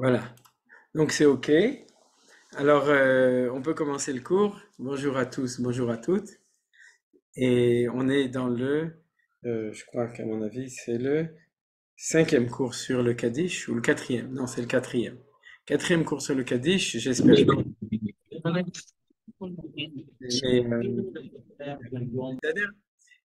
Voilà. Donc c'est OK. Alors, on peut commencer le cours. Bonjour à tous, bonjour à toutes. Et on est dans je crois qu'à mon avis, c'est le cinquième cours sur le Kaddish, ou le quatrième. Non, c'est le quatrième. Quatrième cours sur le Kaddish, j'espère bien. Mais,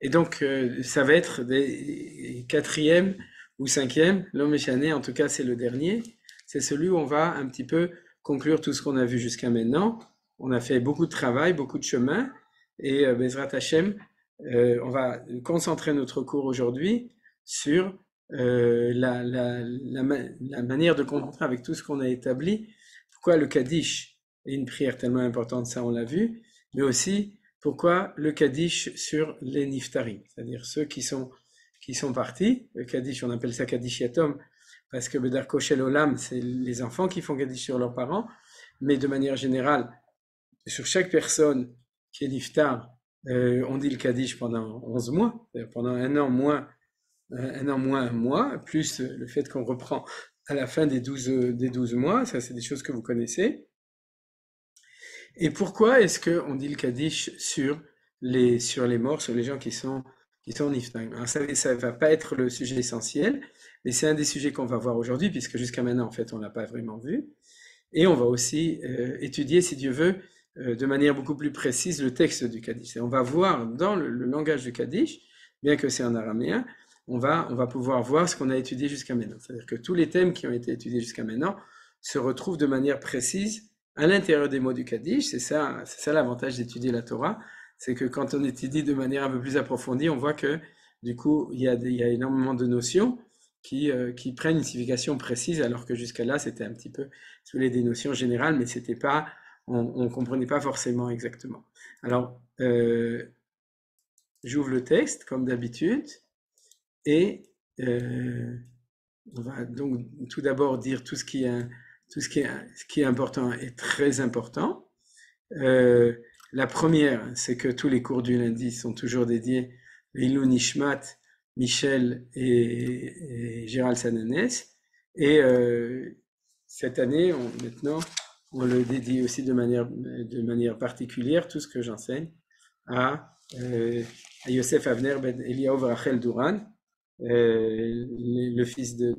et donc, ça va être des quatrième ou cinquième, l'homme en tout cas, c'est le dernier. C'est celui où on va un petit peu conclure tout ce qu'on a vu jusqu'à maintenant. On a fait beaucoup de travail, beaucoup de chemin, et Bezrat Hashem, on va concentrer notre cours aujourd'hui sur la manière de comprendre avec tout ce qu'on a établi, pourquoi le Kaddish est une prière tellement importante, ça on l'a vu, mais aussi pourquoi le Kaddish sur les Niftarim, c'est-à-dire ceux qui sont partis. Le Kaddish, on appelle ça Kaddish Yatom, parce que Bedarko Shel Olam, c'est les enfants qui font Kaddish sur leurs parents, mais de manière générale, sur chaque personne qui est Niftar, on dit le Kaddish pendant 11 mois, c'est-à-dire pendant un an moins un mois, plus le fait qu'on reprend à la fin des 12 mois, ça c'est des choses que vous connaissez. Et pourquoi est-ce qu'on dit le Kaddish sur les morts, sur les gens qui sont niftaim? Alors ça ne va pas être le sujet essentiel, mais c'est un des sujets qu'on va voir aujourd'hui, puisque jusqu'à maintenant, en fait, on ne l'a pas vraiment vu. Et on va aussi étudier, si Dieu veut, de manière beaucoup plus précise, le texte du Kaddish. Et on va voir dans le langage du Kaddish, bien que c'est en araméen, on va pouvoir voir ce qu'on a étudié jusqu'à maintenant. C'est-à-dire que tous les thèmes qui ont été étudiés jusqu'à maintenant se retrouvent de manière précise à l'intérieur des mots du Kaddish. C'est ça l'avantage d'étudier la Torah, c'est que quand on étudie de manière un peu plus approfondie, on voit que du coup, il y a énormément de notions qui prennent une signification précise, alors que jusqu'à là, c'était un petit peu sous les des notions générales, mais c'était pas, on comprenait pas forcément exactement. Alors, j'ouvre le texte comme d'habitude et on va donc tout d'abord dire ce qui est important et très important. La première, c'est que tous les cours du lundi sont toujours dédiés à Ilou Nishmat, Michel et Gérald Sananès. Et cette année, maintenant, on le dédie aussi de manière particulière, tout ce que j'enseigne, à Yosef Avner Ben Eliaou Rachel Duran, le fils de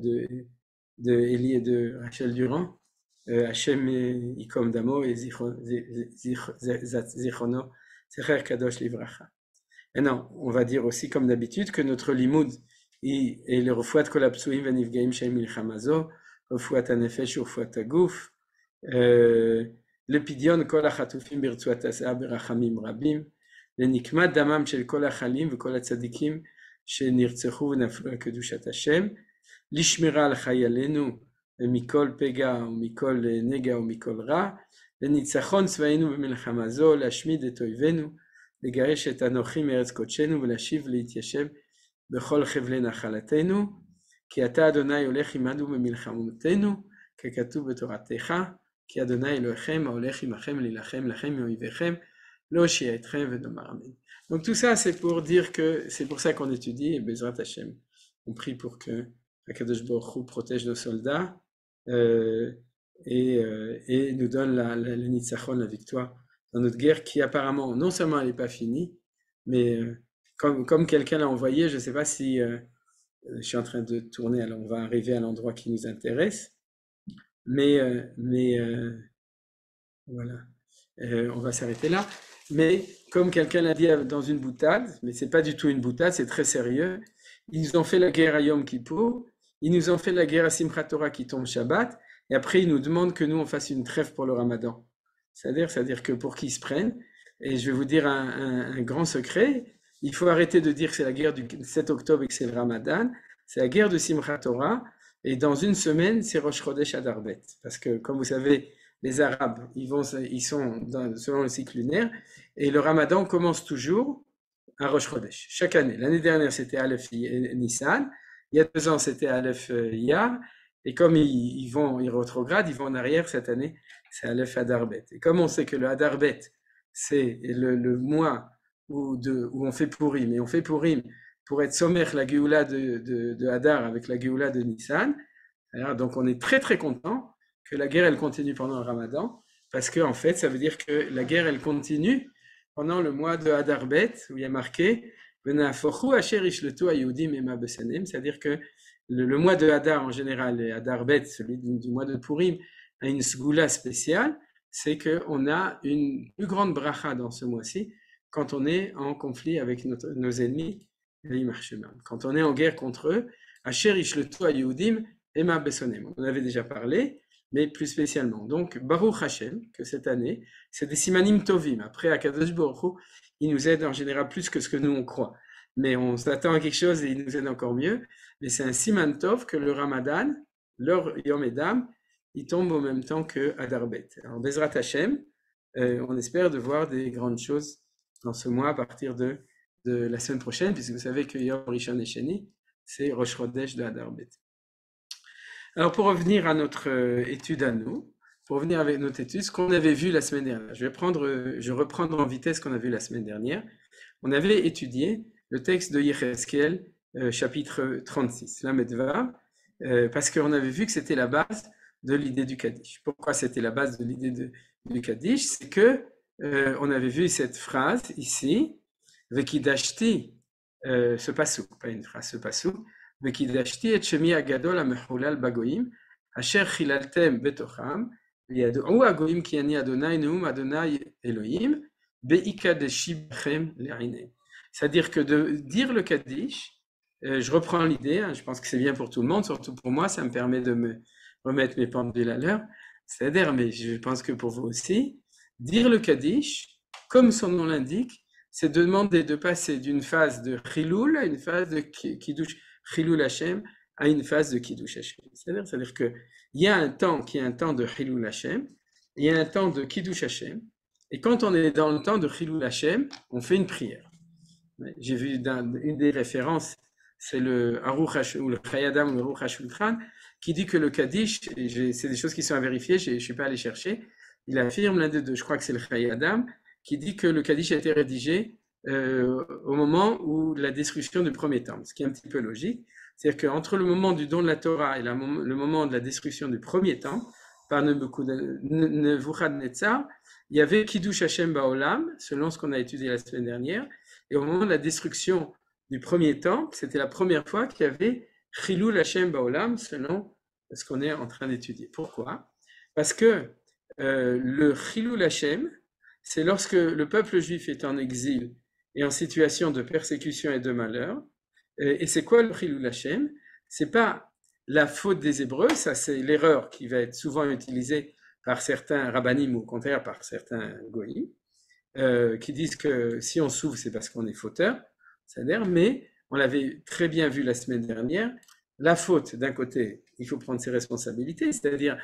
Eli et de Rachel Durand. Hachem Ikom Damo et Zichrono Zecher Kadosh Livracha. Maintenant, on va dire aussi comme d'habitude que notre limoud est le refuat kol hapsuim venifgaim shehem milchamazo, refuat hanefesh urefuat haguf, le pidyon kol hachatufim birtzuat haseh berachamim rabim, לנקמת דמם של כל החלים וכל הצדיקים שנרצחו ונפלו על קדושת השם, לשמירה על חיילינו מכל פגע ומכל נגע ומכל רע, לניצחון צבאנו במלחמה זו, להשמיד את אויבינו, לגרש את אנוכי מארץ קודשנו ולהשיב להתיישב בכל חבלי נחלתנו, כי אתה אדוני הולך עמנו במלחמותינו, ככתוב בתורתך, כי אדוני אלוהיכם ההולך עמכם להילחם לכם מאויביכם, להושיע אתכם ודומר אמן. Donc tout ça c'est pour dire que c'est pour ça qu'on étudie et Bezrat Hashem. On prie pour que Akadosh Baruch Hu protège nos soldats et nous donne le nitzachon, la victoire dans notre guerre qui apparemment non seulement elle n'est pas finie, mais comme quelqu'un l'a envoyé, je ne sais pas si je suis en train de tourner, alors on va arriver à l'endroit qui nous intéresse, mais voilà, on va s'arrêter là. Mais comme quelqu'un l'a dit dans une boutade, mais c'est pas du tout une boutade, c'est très sérieux, ils nous ont fait la guerre à Yom Kippour, ils nous ont fait la guerre à Simchat Torah qui tombe Shabbat, et après ils nous demandent que nous on fasse une trêve pour le Ramadan. C'est-à-dire que pour qu'ils se prennent, et je vais vous dire un grand secret, il faut arrêter de dire que c'est la guerre du 7 octobre et que c'est le Ramadan, c'est la guerre de Simchat Torah, et dans une semaine c'est Rosh Chodesh Adar Bet. Parce que comme vous savez, les Arabes, ils sont selon le cycle lunaire, et le Ramadan commence toujours à Rosh Chodesh, chaque année. L'année dernière, c'était Aleph Nissan. Il y a 2 ans, c'était Aleph Iyar. Et comme ils rétrogradent, ils vont en arrière cette année, c'est Aleph Adarbet. Et comme on sait que le Adarbet, c'est le mois où on fait Purim, et on fait Purim pour être sommaire la Géoula de Hadar avec la Géoula de Nissan. Alors, donc on est très très content que la guerre, elle continue pendant le Ramadan, parce que en fait, ça veut dire que la guerre, elle continue pendant le mois de Adar Bet, où il y a marqué c'est-à-dire que le mois de Hadar en général, et Adar Bet, celui du mois de Purim, a une sgoula spéciale, c'est qu'on a une plus grande bracha dans ce mois-ci quand on est en conflit avec nos ennemis, quand on est en guerre contre eux. Asher Ishletu Yehudim Ema Besonem. On en avait déjà parlé, mais plus spécialement. Donc, Baruch Hashem, que cette année, c'est des simanim tovim. Après, Akadosh Baruch Hu, il nous aide en général plus que ce que nous on croit. Mais on s'attend à quelque chose et il nous aide encore mieux. Mais c'est un siman tov que le Ramadan, leur Yom Edam, il tombe au même temps que Adar Bet. Alors, Bezrat Hashem, on espère de voir des grandes choses dans ce mois à partir de la semaine prochaine, puisque vous savez que Yom Rishon et Sheni, c'est Rosh Chodesh de Adar Bet. Alors, pour revenir à notre étude à nous, pour revenir avec notre étude, ce qu'on avait vu la semaine dernière, je vais reprendre en vitesse ce qu'on a vu la semaine dernière. On avait étudié le texte de Yecheskel, chapitre 36, la Medva, parce qu'on avait vu que c'était la base de l'idée du Kaddish. Pourquoi c'était la base de l'idée du Kaddish? C'est que on avait vu cette phrase ici, Vekidashti, ce passou, pas une phrase, ce passou, Vekidashti et Shemi Agadol Amechulal Bagoim, Asher Chilaltem Betocham, Yadou Agoim ki ani Adonai Neum Adonai Elohim, Beikadeshi Bachem Le'ainem. C'est-à-dire que de dire le Kaddish, je reprends l'idée, hein, je pense que c'est bien pour tout le monde, surtout pour moi, ça me permet de me remettre mes pendules à l'heure. C'est-à-dire, mais je pense que pour vous aussi, dire le Kaddish, comme son nom l'indique, c'est demander de passer d'une phase de Chilul à une phase de Kiddush Chilul Hashem à une phase de Kiddush Hashem. C'est-à-dire qu'il y a un temps qui est un temps de Chilul Hashem, il y a un temps de Kiddush Hashem, et quand on est dans le temps de Chilul Hashem, on fait une prière. J'ai vu une des références, c'est le Aruch ou le Chayadam ou le Aruch HaShulchan, qui dit que le Kaddish, c'est des choses qui sont à vérifier, je ne suis pas allé chercher, il affirme l'un des deux, je crois que c'est le Chayadam, qui dit que le Kaddish a été rédigé au moment où la destruction du premier temple, ce qui est un petit peu logique. C'est-à-dire qu'entre le moment du don de la Torah et le moment de la destruction du premier temple, par Nebuchadnezzar, il y avait Kiddush Hashem Baolam, selon ce qu'on a étudié la semaine dernière, et au moment de la destruction du premier temple, c'était la première fois qu'il y avait Chilul Hashem Baolam, selon ce qu'on est en train d'étudier. Pourquoi? Parce que le Chilul Hashem, c'est lorsque le peuple juif est en exil et en situation de persécution et de malheur. Et c'est quoi le Chilul Hashem? C'est pas la faute des Hébreux, ça c'est l'erreur qui va être souvent utilisée par certains rabbanim ou au contraire par certains goïms, qui disent que si on souffre c'est parce qu'on est fauteur, c'est-à-dire, mais on l'avait très bien vu la semaine dernière, la faute d'un côté, il faut prendre ses responsabilités, c'est-à-dire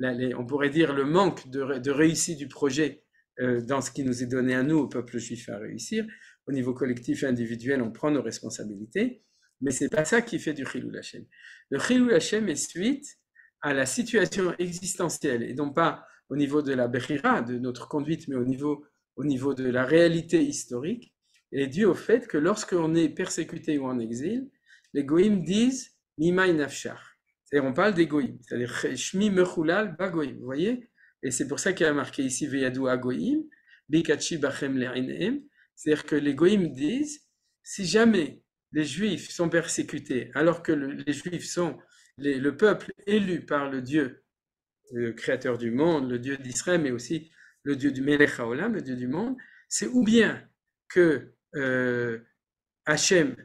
on pourrait dire le manque de réussite du projet dans ce qui nous est donné à nous, au peuple juif, à réussir. Au niveau collectif et individuel, on prend nos responsabilités, mais c'est pas ça qui fait du Chilul Hashem. Le Chilul Hashem est suite à la situation existentielle, et non pas au niveau de la Bechira, de notre conduite, mais au niveau de la réalité historique, et dû au fait que lorsqu'on est persécuté ou en exil, les goïms disent « Mimai nafshar ». C'est-à-dire on parle des goïms, c'est-à-dire « Shmi mechulal bagoïm », vous voyez? Et c'est pour ça qu'il y a marqué ici « Veyadou agoïm »,« Bikachi bachem le'inem », c'est-à-dire que les goïms disent « Si jamais les juifs sont persécutés, alors que les juifs sont le peuple élu par le Dieu, le créateur du monde, le Dieu d'Israël, mais aussi le Dieu du Melech HaOlam, le Dieu du monde, c'est ou bien que Hachem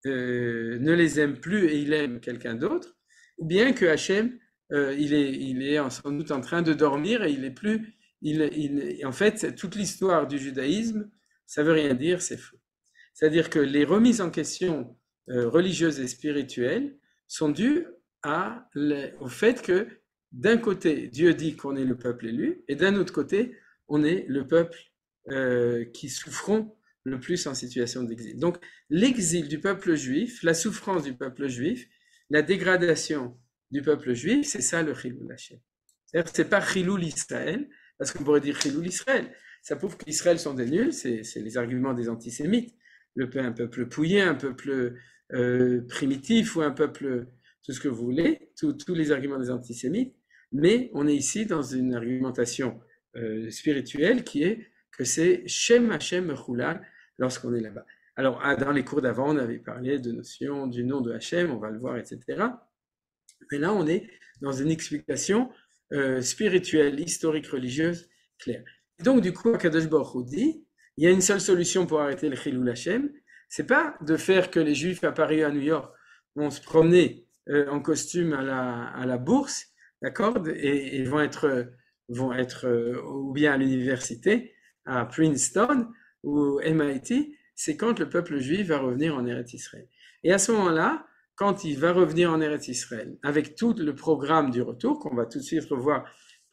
ne les aime plus et il aime quelqu'un d'autre, ou bien que Hachem, il est sans doute en train de dormir et il est plus... en fait, toute l'histoire du judaïsme, ça veut rien dire, c'est faux. C'est-à-dire que les remises en question religieuses et spirituelles sont dues au fait que d'un côté, Dieu dit qu'on est le peuple élu, et d'un autre côté, on est le peuple qui souffront le plus en situation d'exil. Donc, l'exil du peuple juif, la souffrance du peuple juif, la dégradation du peuple juif, c'est ça le Chilul Hashem. C'est-à-dire que c'est pas Chilul Israël, parce qu'on pourrait dire Chilul Israël. Ça prouve qu'Israël sont des nuls, c'est les arguments des antisémites. Un peuple pouillé, un peuple primitif ou un peuple, tout ce que vous voulez, tous les arguments des antisémites. Mais on est ici dans une argumentation spirituelle qui est que c'est Shem Hashem Mechulal lorsqu'on est là-bas. Alors, dans les cours d'avant, on avait parlé de notion du nom de Hashem, on va le voir, etc. Mais là, on est dans une explication spirituelle, historique, religieuse, claire. Et donc, du coup, Akadosh Baruch Hu dit, il y a une seule solution pour arrêter le Chilul Hashem, c'est pas de faire que les Juifs à Paris ou à New York vont se promener en costume à la bourse, d'accord, et vont être ou bien à l'université, à Princeton ou MIT, c'est quand le peuple juif va revenir en Eretz Israël. Et à ce moment-là, quand il va revenir en Eretz Israël, avec tout le programme du retour, qu'on va tout de suite revoir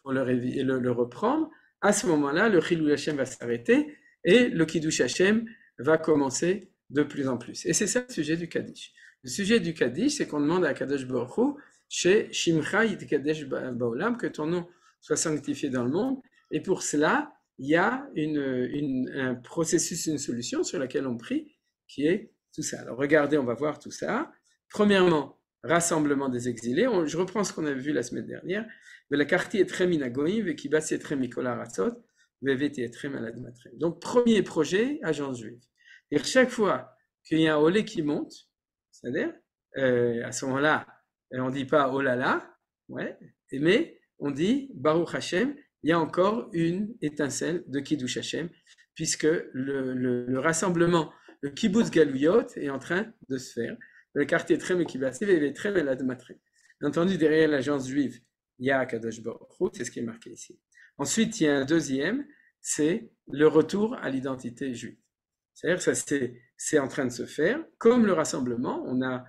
pour le reprendre, à ce moment-là, le Chilul Hashem va s'arrêter et le Kiddush Hashem va commencer de plus en plus. Et c'est ça le sujet du Kaddish. Le sujet du Kaddish, c'est qu'on demande à Kadosh Baruch Hu, chez Shimcha Yitkadesh Baolam, que ton nom soit sanctifié dans le monde. Et pour cela, il y a un processus, une solution sur laquelle on prie, qui est tout ça. Alors regardez, on va voir tout ça. Premièrement, rassemblement des exilés. Je reprends ce qu'on avait vu la semaine dernière. Donc, premier projet, agence juive. Et chaque fois qu'il y a un olé qui monte, c'est-à-dire, à ce moment-là, on ne dit pas oh là là, ouais, mais on dit Baruch Hashem, il y a encore une étincelle de Kiddush Hashem, puisque le rassemblement, le Kibbutz Galuyot est en train de se faire. Le quartier Trem et Kibbativ et Trem et l'Admatrim. Bien entendu, derrière l'agence juive, il y a Kadosh Baruch Hu, c'est ce qui est marqué ici. Ensuite, il y a un deuxième, c'est le retour à l'identité juive. C'est-à-dire que ça, c'est en train de se faire, comme le rassemblement, on a,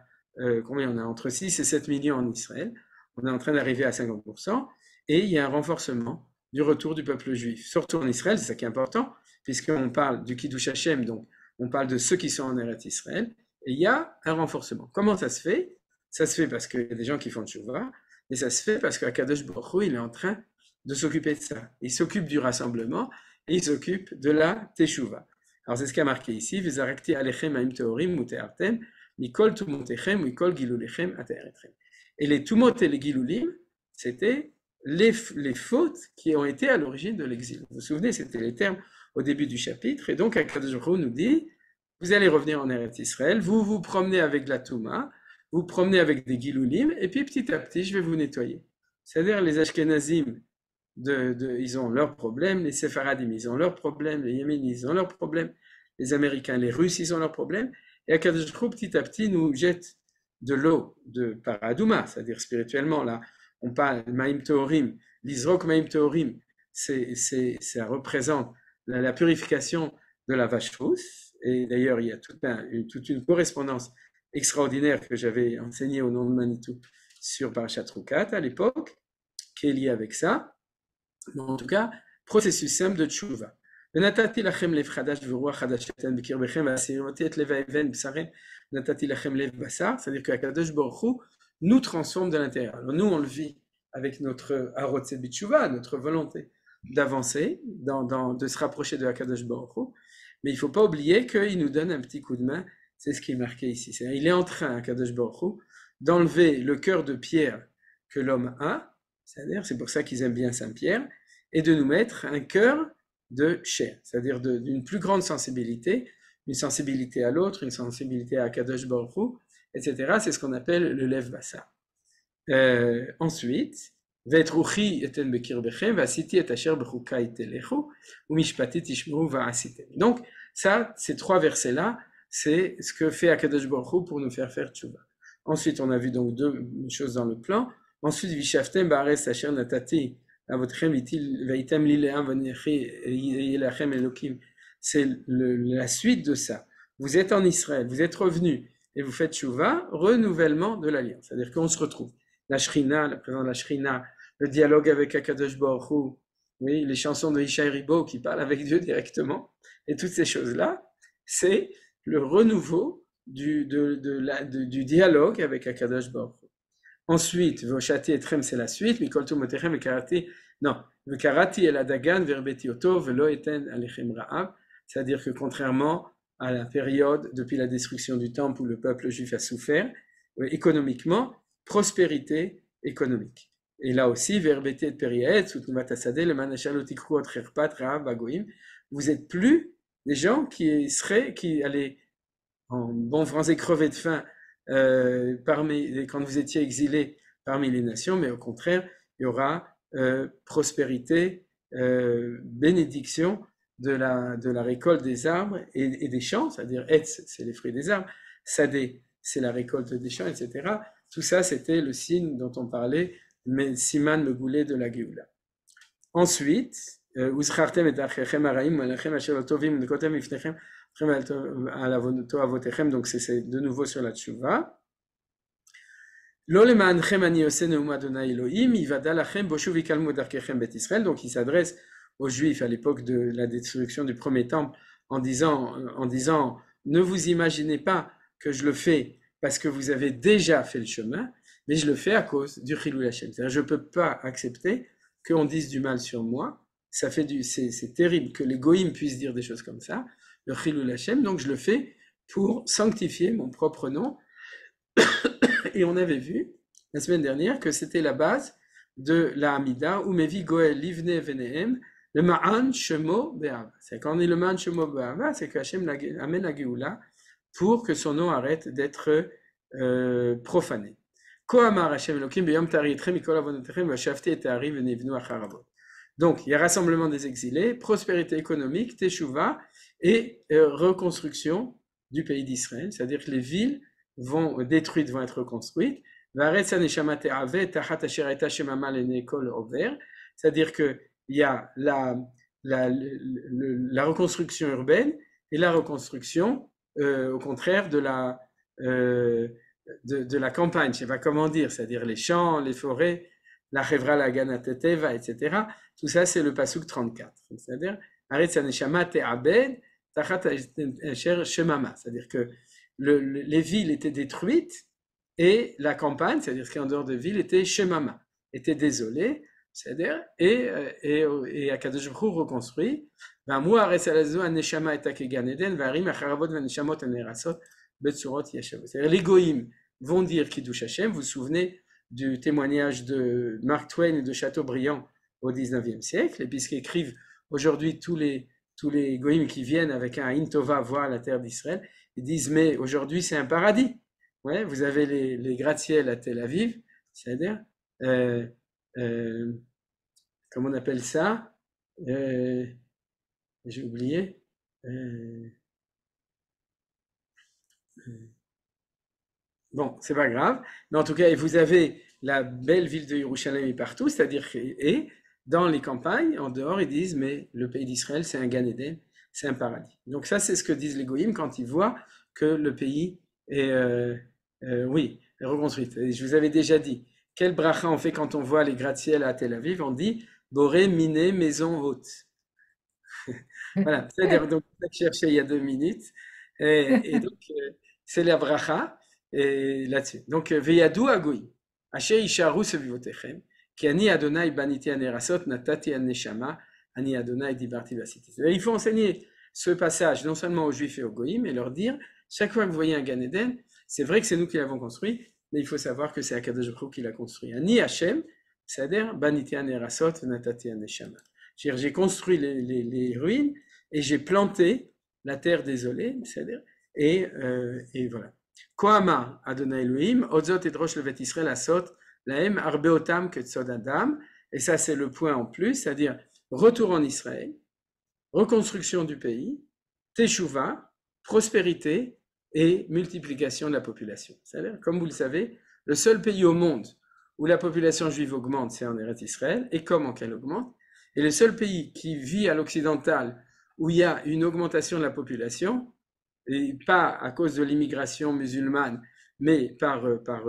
combien on a entre 6 et 7 millions en Israël, on est en train d'arriver à 50%, et il y a un renforcement du retour du peuple juif, surtout en Israël, c'est ça qui est important, puisqu'on parle du Kiddush Hashem, donc on parle de ceux qui sont en Eretz Israël, et il y a un renforcement. Comment ça se fait? Ça se fait parce qu'il y a des gens qui font tchouva, et ça se fait parce qu'Akadosh Baruch Hu, il est en train de s'occuper de ça. Il s'occupe du rassemblement, et il s'occupe de la teshuva. Alors c'est ce qui a marqué ici, Vizarakti alechem haim teorim muteartem, mikol tumotechem, mikol gilulechem ateretrem. Et les tumot et les gilulim, c'était les fautes qui ont été à l'origine de l'exil. Vous vous souvenez, c'était les termes au début du chapitre, et donc Akadosh Baruch Hu nous dit, vous allez revenir en Eretz Israël, vous vous promenez avec la Touma, vous promenez avec des Gilulim, et puis petit à petit, je vais vous nettoyer. C'est-à-dire les Ashkenazim, ils ont leurs problèmes, les Séfaradim, ils ont leurs problèmes, les Yéménis, ils ont leurs problèmes, les Américains, les Russes, ils ont leurs problèmes, et Akadosh Baruch Hu, petit à petit, nous jette de l'eau de Paradouma, c'est-à-dire spirituellement, là, on parle Maïm Teorim, l'Isrok Maïm Teorim, ça représente la purification de la vache rousse. Et d'ailleurs, il y a toute une correspondance extraordinaire que j'avais enseignée au nom de Manitou sur Parashat Rukat à l'époque, qui est liée avec ça. Mais en tout cas, processus simple de tchouva. ונתתי לכם לב חדש ורוח חדשתן בקרבכם והסירותי את לב האבן בשרם נתתי לכם לב בשר, c'est-à-dire qu'Akadosh Baruch Hu nous transforme de l'intérieur. Alors nous, on le vit avec notre arotze b'tshuva, notre volonté d'avancer, de se rapprocher de Akadosh Baruch Hu. Mais il ne faut pas oublier qu'il nous donne un petit coup de main, c'est ce qui est marqué ici. Il est en train, Akadosh Baruch Hu, d'enlever le cœur de pierre que l'homme a, c'est-à-dire, c'est pour ça qu'ils aiment bien Saint-Pierre, et de nous mettre un cœur de chair, c'est-à-dire d'une plus grande sensibilité, une sensibilité à l'autre, une sensibilité à Akadosh Baruch Hu, etc. C'est ce qu'on appelle le lev bassa. Ensuite, donc, ça, ces trois versets-là, c'est ce que fait Akadosh Baruch Hu pour nous faire tchouva. Ensuite, on a vu donc deux choses dans le plan. Ensuite, Vishaftem ba'aretz asher natati avotchem veitem li le'am v'nechi yelachem elokim. C'est la suite de ça. Vous êtes en Israël, vous êtes revenus et vous faites tchouva, renouvellement de l'alliance. C'est-à-dire qu'on se retrouve. La Shrina, la présence de la Shrina, le dialogue avec Akadosh Baruch Hu, oui, les chansons de Ishaï Ribo qui parlent avec Dieu directement, et toutes ces choses-là, c'est le renouveau du dialogue avec Akadosh Baruch Hu. Ensuite, Voshati etrem, c'est la suite, Mikol tumotechem vekarati, non, vekarati el adagan verbeti oto velo eten alechem ra'av, c'est-à-dire que contrairement à la période depuis la destruction du temple où le peuple juif a souffert, économiquement, prospérité économique. Et là aussi, Verbete et Periaet, Utnuvat Asadeh, le Manachal Tikru Otcherpat, Rahav Bagoim, vous êtes plus des gens qui allaient, en bon français, crever de faim quand vous étiez exilés parmi les nations, mais au contraire, il y aura prospérité, bénédiction de la récolte des arbres et des champs, c'est-à-dire Etz, c'est les fruits des arbres, Sadeh, c'est la récolte des champs, etc. Tout ça, c'était le signe dont on parlait, mais Siman le goulet de la Géoula. Ensuite, Uzchartem et Achechem Araim, Malachem Asher Tovim, Nekotem Ifnechem, donc c'est de nouveau sur la Tchouva. Donc il s'adresse aux Juifs à l'époque de la destruction du premier temple en disant, ne vous imaginez pas que je le fais parce que vous avez déjà fait le chemin, mais je le fais à cause du Chilul Hashem. C'est-à-dire, je ne peux pas accepter qu'on dise du mal sur moi. C'est terrible que les goïms puissent dire des choses comme ça, le Chilul Hashem, donc je le fais pour sanctifier mon propre nom. Et on avait vu la semaine dernière que c'était la base de la Hamida, où Mevi Goel Livne Venehem, le Ma'an Shemo Be'ava. C'est quand on dit le Ma'an Shemo Be'ava, c'est que Hashem amène la Géoula pour que son nom arrête d'être profané. Donc, il y a rassemblement des exilés, prospérité économique, teshuva et reconstruction du pays d'Israël, c'est-à-dire que les villes détruites vont être reconstruites. C'est-à-dire qu'il y a la reconstruction urbaine et la reconstruction, au contraire, de la campagne, je ne sais pas comment dire, c'est-à-dire les champs, les forêts, la chevra, la ganateteva, etc. Tout ça, c'est le pasuk 34. C'est-à-dire, c'est-à-dire que les villes étaient détruites et la campagne, c'est-à-dire ce qui est en dehors de ville, était shemama, était désolée, c'est-à-dire, et Akadosh Baruch Hu reconstruit. C'est-à-dire, les goïms vont dire Kiddush Hashem. Vous vous souvenez du témoignage de Mark Twain et de Chateaubriand au 19e siècle, et puisqu'écrivent aujourd'hui tous les goïms qui viennent avec un Intova voir la terre d'Israël, ils disent mais aujourd'hui c'est un paradis. Ouais, vous avez les gratte-ciel à Tel Aviv, c'est-à-dire comment on appelle ça, j'ai oublié. Bon, c'est pas grave, mais en tout cas, vous avez la belle ville de Yerushalayim partout, c'est-à-dire et dans les campagnes, en dehors, ils disent mais le pays d'Israël c'est un Gan Eden, c'est un paradis. Donc ça, c'est ce que disent les goïms quand ils voient que le pays est reconstruit. Et je vous avais déjà dit, quel bracha on fait quand on voit les gratte-ciel à Tel Aviv? On dit Boré, miné, maison haute. Voilà, c'est-à-dire donc on a cherché il y a 2 minutes, et donc c'est la bracha là-dessus. Donc Veyadou agoï, Asher isharu sevivotechem, ki ani Adonai baniti anerasot natati aneshama, ani Adonai dibarti vasiti. Il faut enseigner ce passage non seulement aux Juifs et aux Goïm, et leur dire chaque fois que vous voyez un Gan Eden, c'est vrai que c'est nous qui l'avons construit, mais il faut savoir que c'est Akadosh Baruch Hu qui l'a construit. Ani Hashem, c'est-à-dire baniti anerasot natati aneshama. J'ai construit les ruines et j'ai planté la terre désolée, c'est-à-dire, et voilà. Koama Adonai Elohim, Odzot edrosh levet Israël asot, lahem arbeotam ketzod adam, et ça c'est le point en plus, c'est-à-dire retour en Israël, reconstruction du pays, teshuva, prospérité et multiplication de la population. C'est-à-dire, comme vous le savez, le seul pays au monde où la population juive augmente, c'est en Eretz Israël, et comment qu'elle augmente. Et le seul pays qui vit à l'occidental où il y a une augmentation de la population, et pas à cause de l'immigration musulmane, mais par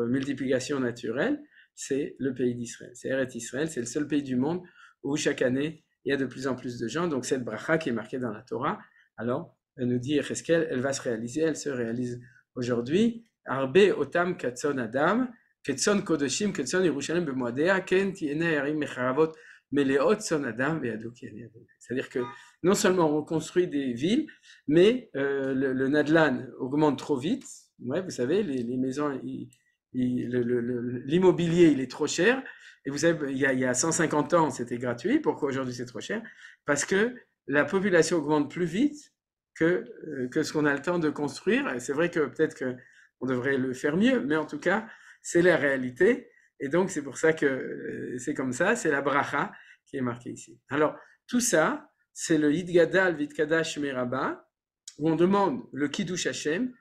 multiplication naturelle, c'est le pays d'Israël. C'est Eretz Israël, c'est le seul pays du monde où chaque année, il y a de plus en plus de gens. Donc cette bracha qui est marquée dans la Torah, alors, elle nous dit Yecheskel, elle va se réaliser, elle se réalise aujourd'hui. Arbe otam katzon adam, katzon kodoshim, katzon Yerushalayim b'moadea, ken tiene yarim mecharavot, c'est-à-dire que non seulement on reconstruit des villes, mais le Nadlan augmente trop vite. Ouais, vous savez, les maisons, l'immobilier il est trop cher, Et vous savez, il y a 150 ans, c'était gratuit. Pourquoi aujourd'hui c'est trop cher? Parce que la population augmente plus vite que ce qu'on a le temps de construire. Et c'est vrai que peut-être qu'on devrait le faire mieux, mais en tout cas, c'est la réalité. Et donc, c'est pour ça que c'est comme ça. C'est la bracha qui est marquée ici. Alors, tout ça, c'est le Yidgadal Vitkadash Meraba, où on demande le Kiddush Hashem,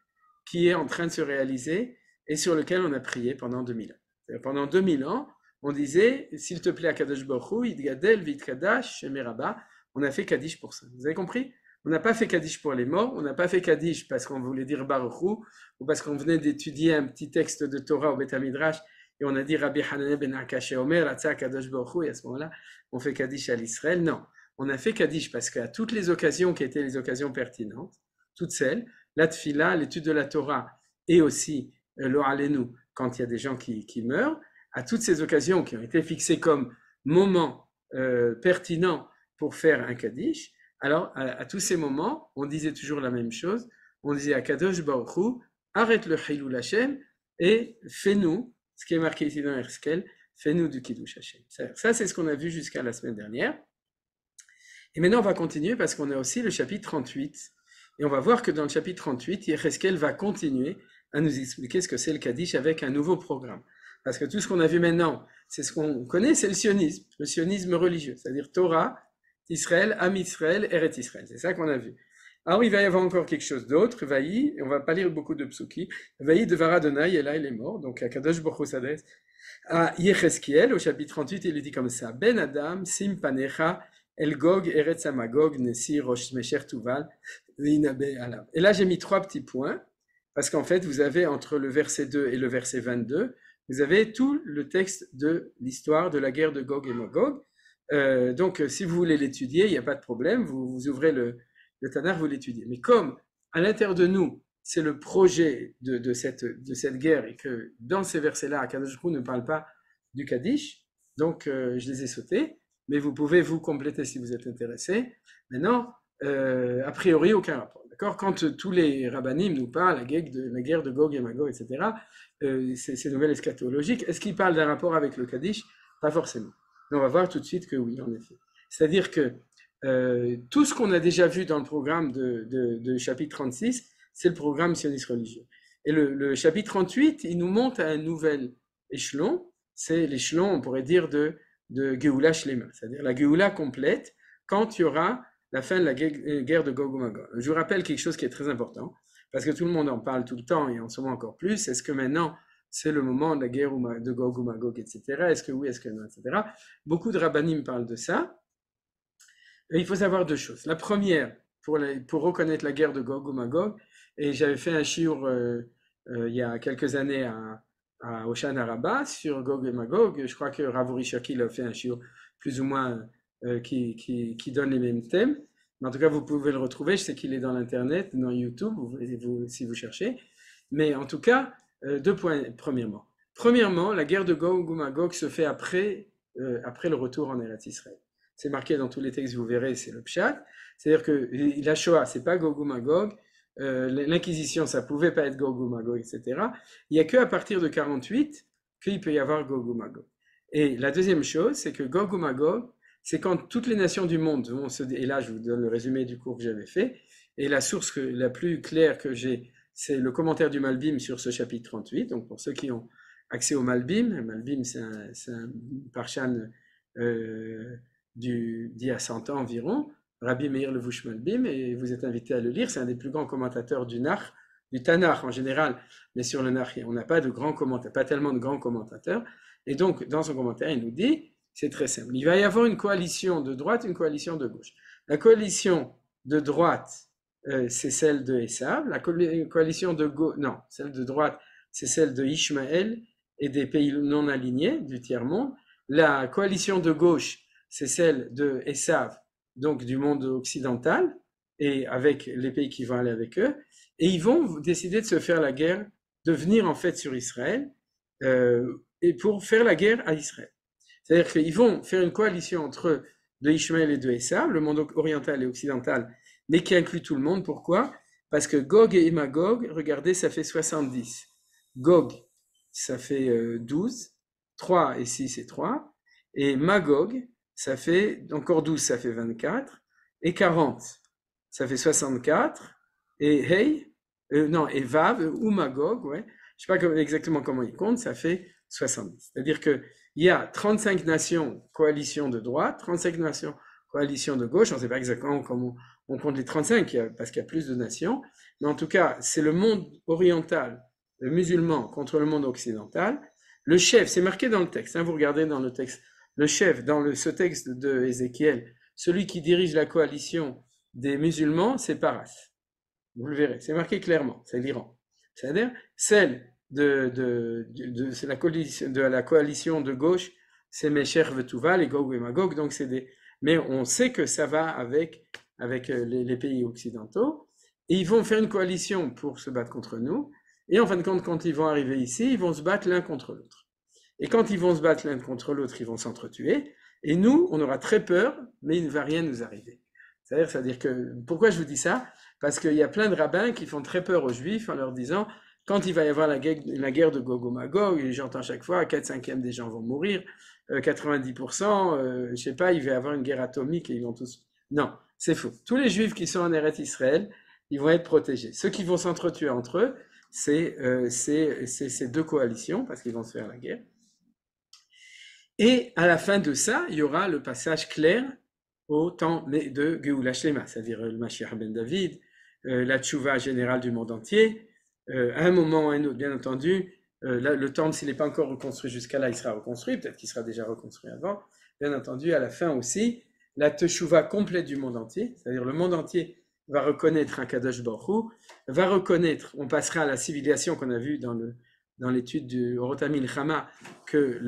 qui est en train de se réaliser et sur lequel on a prié pendant 2000 ans. Pendant 2000 ans, on disait, s'il te plaît, Akadosh Baruch Hu, Yidgadel Vitkadash Shemeraba, on a fait Kaddish pour ça. Vous avez compris? On n'a pas fait Kaddish pour les morts, on n'a pas fait Kaddish parce qu'on voulait dire Baruch Hu, ou parce qu'on venait d'étudier un petit texte de Torah au Beth Midrash, et on a dit Rabbi Hananel ben Akash Omer, Atza Kadosh Baruch Hu, et à ce moment-là, on fait Kaddish à l'Israël. Non, on a fait Kaddish parce qu'à toutes les occasions qui étaient les occasions pertinentes, toutes celles, la Tfila, l'étude de la Torah, et aussi le Alenu, quand il y a des gens qui meurent, à toutes ces occasions qui ont été fixées comme moments pertinents pour faire un Kaddish, alors à tous ces moments, on disait toujours la même chose, on disait à Kadosh Baruch Hu, arrête le Chilul Hashem et fais-nous, ce qui est marqué ici dans Herskel, fais-nous du Kiddush Hashem. Ça, c'est ce qu'on a vu jusqu'à la semaine dernière. Et maintenant, on va continuer parce qu'on a aussi le chapitre 38. Et on va voir que dans le chapitre 38, Herskel va continuer à nous expliquer ce que c'est le Kaddish avec un nouveau programme. Parce que tout ce qu'on a vu maintenant, c'est ce qu'on connaît, c'est le sionisme religieux, c'est-à-dire Torah, Israël, Am Israël, Eret Israël. C'est ça qu'on a vu. Alors il va y avoir encore quelque chose d'autre, Vaï, on va pas lire beaucoup de psuki, Vaï de Varadonai, et là il est mort, donc Akadosh Baruch Hu s'adresse à Yecheskiel, au chapitre 38, il lui dit comme ça, Ben Adam, Sim Panecha, El Gog, Eretz Amagog, Nessi, Rosh Mesher Tuval, Vinabe Alam. Et là j'ai mis 3 petits points, parce qu'en fait vous avez entre le verset 2 et le verset 22, vous avez tout le texte de l'histoire de la guerre de Gog et Magog. Donc, si vous voulez l'étudier, il n'y a pas de problème, vous ouvrez le Tanakh, vous l'étudiez. Mais comme à l'intérieur de nous, c'est le projet de cette guerre et que dans ces versets-là, Akadosh Baruch Hu ne parle pas du Kaddish, donc je les ai sautés, mais vous pouvez vous compléter si vous êtes intéressé. Maintenant, a priori, aucun rapport. D'accord? Quand tous les rabbinim nous parlent la guerre de Gog et Magog, etc., ces nouvelles eschatologiques, est-ce qu'ils parlent d'un rapport avec le Kaddish? Pas forcément. Mais on va voir tout de suite que oui, en effet. C'est-à-dire que tout ce qu'on a déjà vu dans le programme de chapitre 36, c'est le programme sioniste religieux. Et le chapitre 38, il nous monte à un nouvel échelon, c'est l'échelon, on pourrait dire, de Geoula Shlema, c'est-à-dire la Geoula complète, quand il y aura la fin de la guerre de Gog et Magog. Je vous rappelle quelque chose qui est très important, parce que tout le monde en parle tout le temps, et en ce moment encore plus, est-ce que maintenant c'est le moment de la guerre de Gog ou Magog, etc. Est-ce que oui, est-ce que non, etc. Beaucoup de rabbinim parlent de ça. Et il faut savoir 2 choses. La première, pour reconnaître la guerre de Gog ou Magog, et j'avais fait un shiur il y a quelques années à Oshan Araba sur Gog et Magog. Je crois que Rav Uri Shakil a fait un shiur plus ou moins qui donne les mêmes thèmes. Mais en tout cas, vous pouvez le retrouver. Je sais qu'il est dans l'internet, dans YouTube, si vous cherchez. Mais en tout cas, 2 points. Premièrement, la guerre de Gog ou Magog se fait après le retour en Eretz Israël. C'est marqué dans tous les textes, vous verrez, c'est le Pshat. C'est-à-dire que la Shoah, c'est pas Gog ou Magog. L'Inquisition, ça pouvait pas être Gog ou Magog, etc. Il n'y a qu'à partir de 48 qu'il peut y avoir Gog ou Magog. Et la deuxième chose, c'est que Gog ou Magog, c'est quand toutes les nations du monde vont et là je vous donne le résumé du cours que j'avais fait, et la source la plus claire que j'ai, c'est le commentaire du Malbim sur ce chapitre 38, donc pour ceux qui ont accès au Malbim, le Malbim c'est un parshan d'il y a 100 ans environ, Rabbi Meir Levush Malbim, et vous êtes invité à le lire, c'est un des plus grands commentateurs du Tanakh en général, mais sur le Nach, on n'a pas pas tellement de grands commentateurs, et donc dans son commentaire il nous dit, c'est très simple. Il va y avoir une coalition de droite, une coalition de gauche. La coalition de droite, c'est celle de Esav. La coalition de gauche, non, celle de droite, c'est celle de Ishmaël et des pays non alignés du tiers-monde. La coalition de gauche, c'est celle de Esav, donc du monde occidental, et avec les pays qui vont aller avec eux. Et ils vont décider de se faire la guerre, de venir en fait sur Israël, et pour faire la guerre à Israël. C'est-à-dire qu'ils vont faire une coalition entre de Ishmaël et de Esav, le monde oriental et occidental, mais qui inclut tout le monde. Pourquoi? Parce que Gog et Magog, regardez, ça fait 70. Gog, ça fait 12. 3 et 6 c'est 3. Et Magog, ça fait, encore 12, ça fait 24, et 40, ça fait 64, et Hey, non, et Vav, ou Magog, ouais, je sais pas exactement comment il compte, ça fait 70. C'est-à-dire qu'il y a 35 nations coalition de droite, 35 nations coalition de gauche, on ne sait pas exactement comment on compte les 35, parce qu'il y a plus de nations, mais en tout cas, c'est le monde oriental, le musulman contre le monde occidental. Le chef, c'est marqué dans le texte, hein, vous regardez dans le texte, le chef, dans ce texte de Ézéchiel, celui qui dirige la coalition des musulmans, c'est Paras. Vous le verrez, c'est marqué clairement, c'est l'Iran. C'est-à-dire, celle c'est la coalition de gauche, c'est Mesher Vetouval et Gog et Magog, donc mais on sait que ça va avec les pays occidentaux, et ils vont faire une coalition pour se battre contre nous, et en fin de compte, quand ils vont arriver ici, ils vont se battre l'un contre l'autre. Et quand ils vont se battre l'un contre l'autre, ils vont s'entretuer, et nous, on aura très peur, mais il ne va rien nous arriver. C'est-à-dire que, pourquoi je vous dis ça? Parce qu'il y a plein de rabbins qui font très peur aux Juifs en leur disant, quand il va y avoir la guerre de Gog et Magog, et j'entends chaque fois, 4/5 des gens vont mourir, 90%, je sais pas, il va y avoir une guerre atomique et ils vont tous... Non, c'est faux. Tous les Juifs qui sont en Eretz Israël, ils vont être protégés. Ceux qui vont s'entretuer entre eux, c'est ces deux coalitions, parce qu'ils vont se faire la guerre. Et à la fin de ça, il y aura le passage clair au temps de Geoula Shlema, c'est-à-dire le Mashiach ben David, la tchouva générale du monde entier. À un moment ou à un autre, bien entendu, le temple, s'il n'est pas encore reconstruit jusqu'à là, il sera reconstruit, peut-être qu'il sera déjà reconstruit avant. Bien entendu, à la fin aussi, la tchouva complète du monde entier, c'est-à-dire le monde entier va reconnaître un Kadosh Baruch Hu, va reconnaître, on passera à la civilisation qu'on a vue dans l'étude du Rotamil Chama, que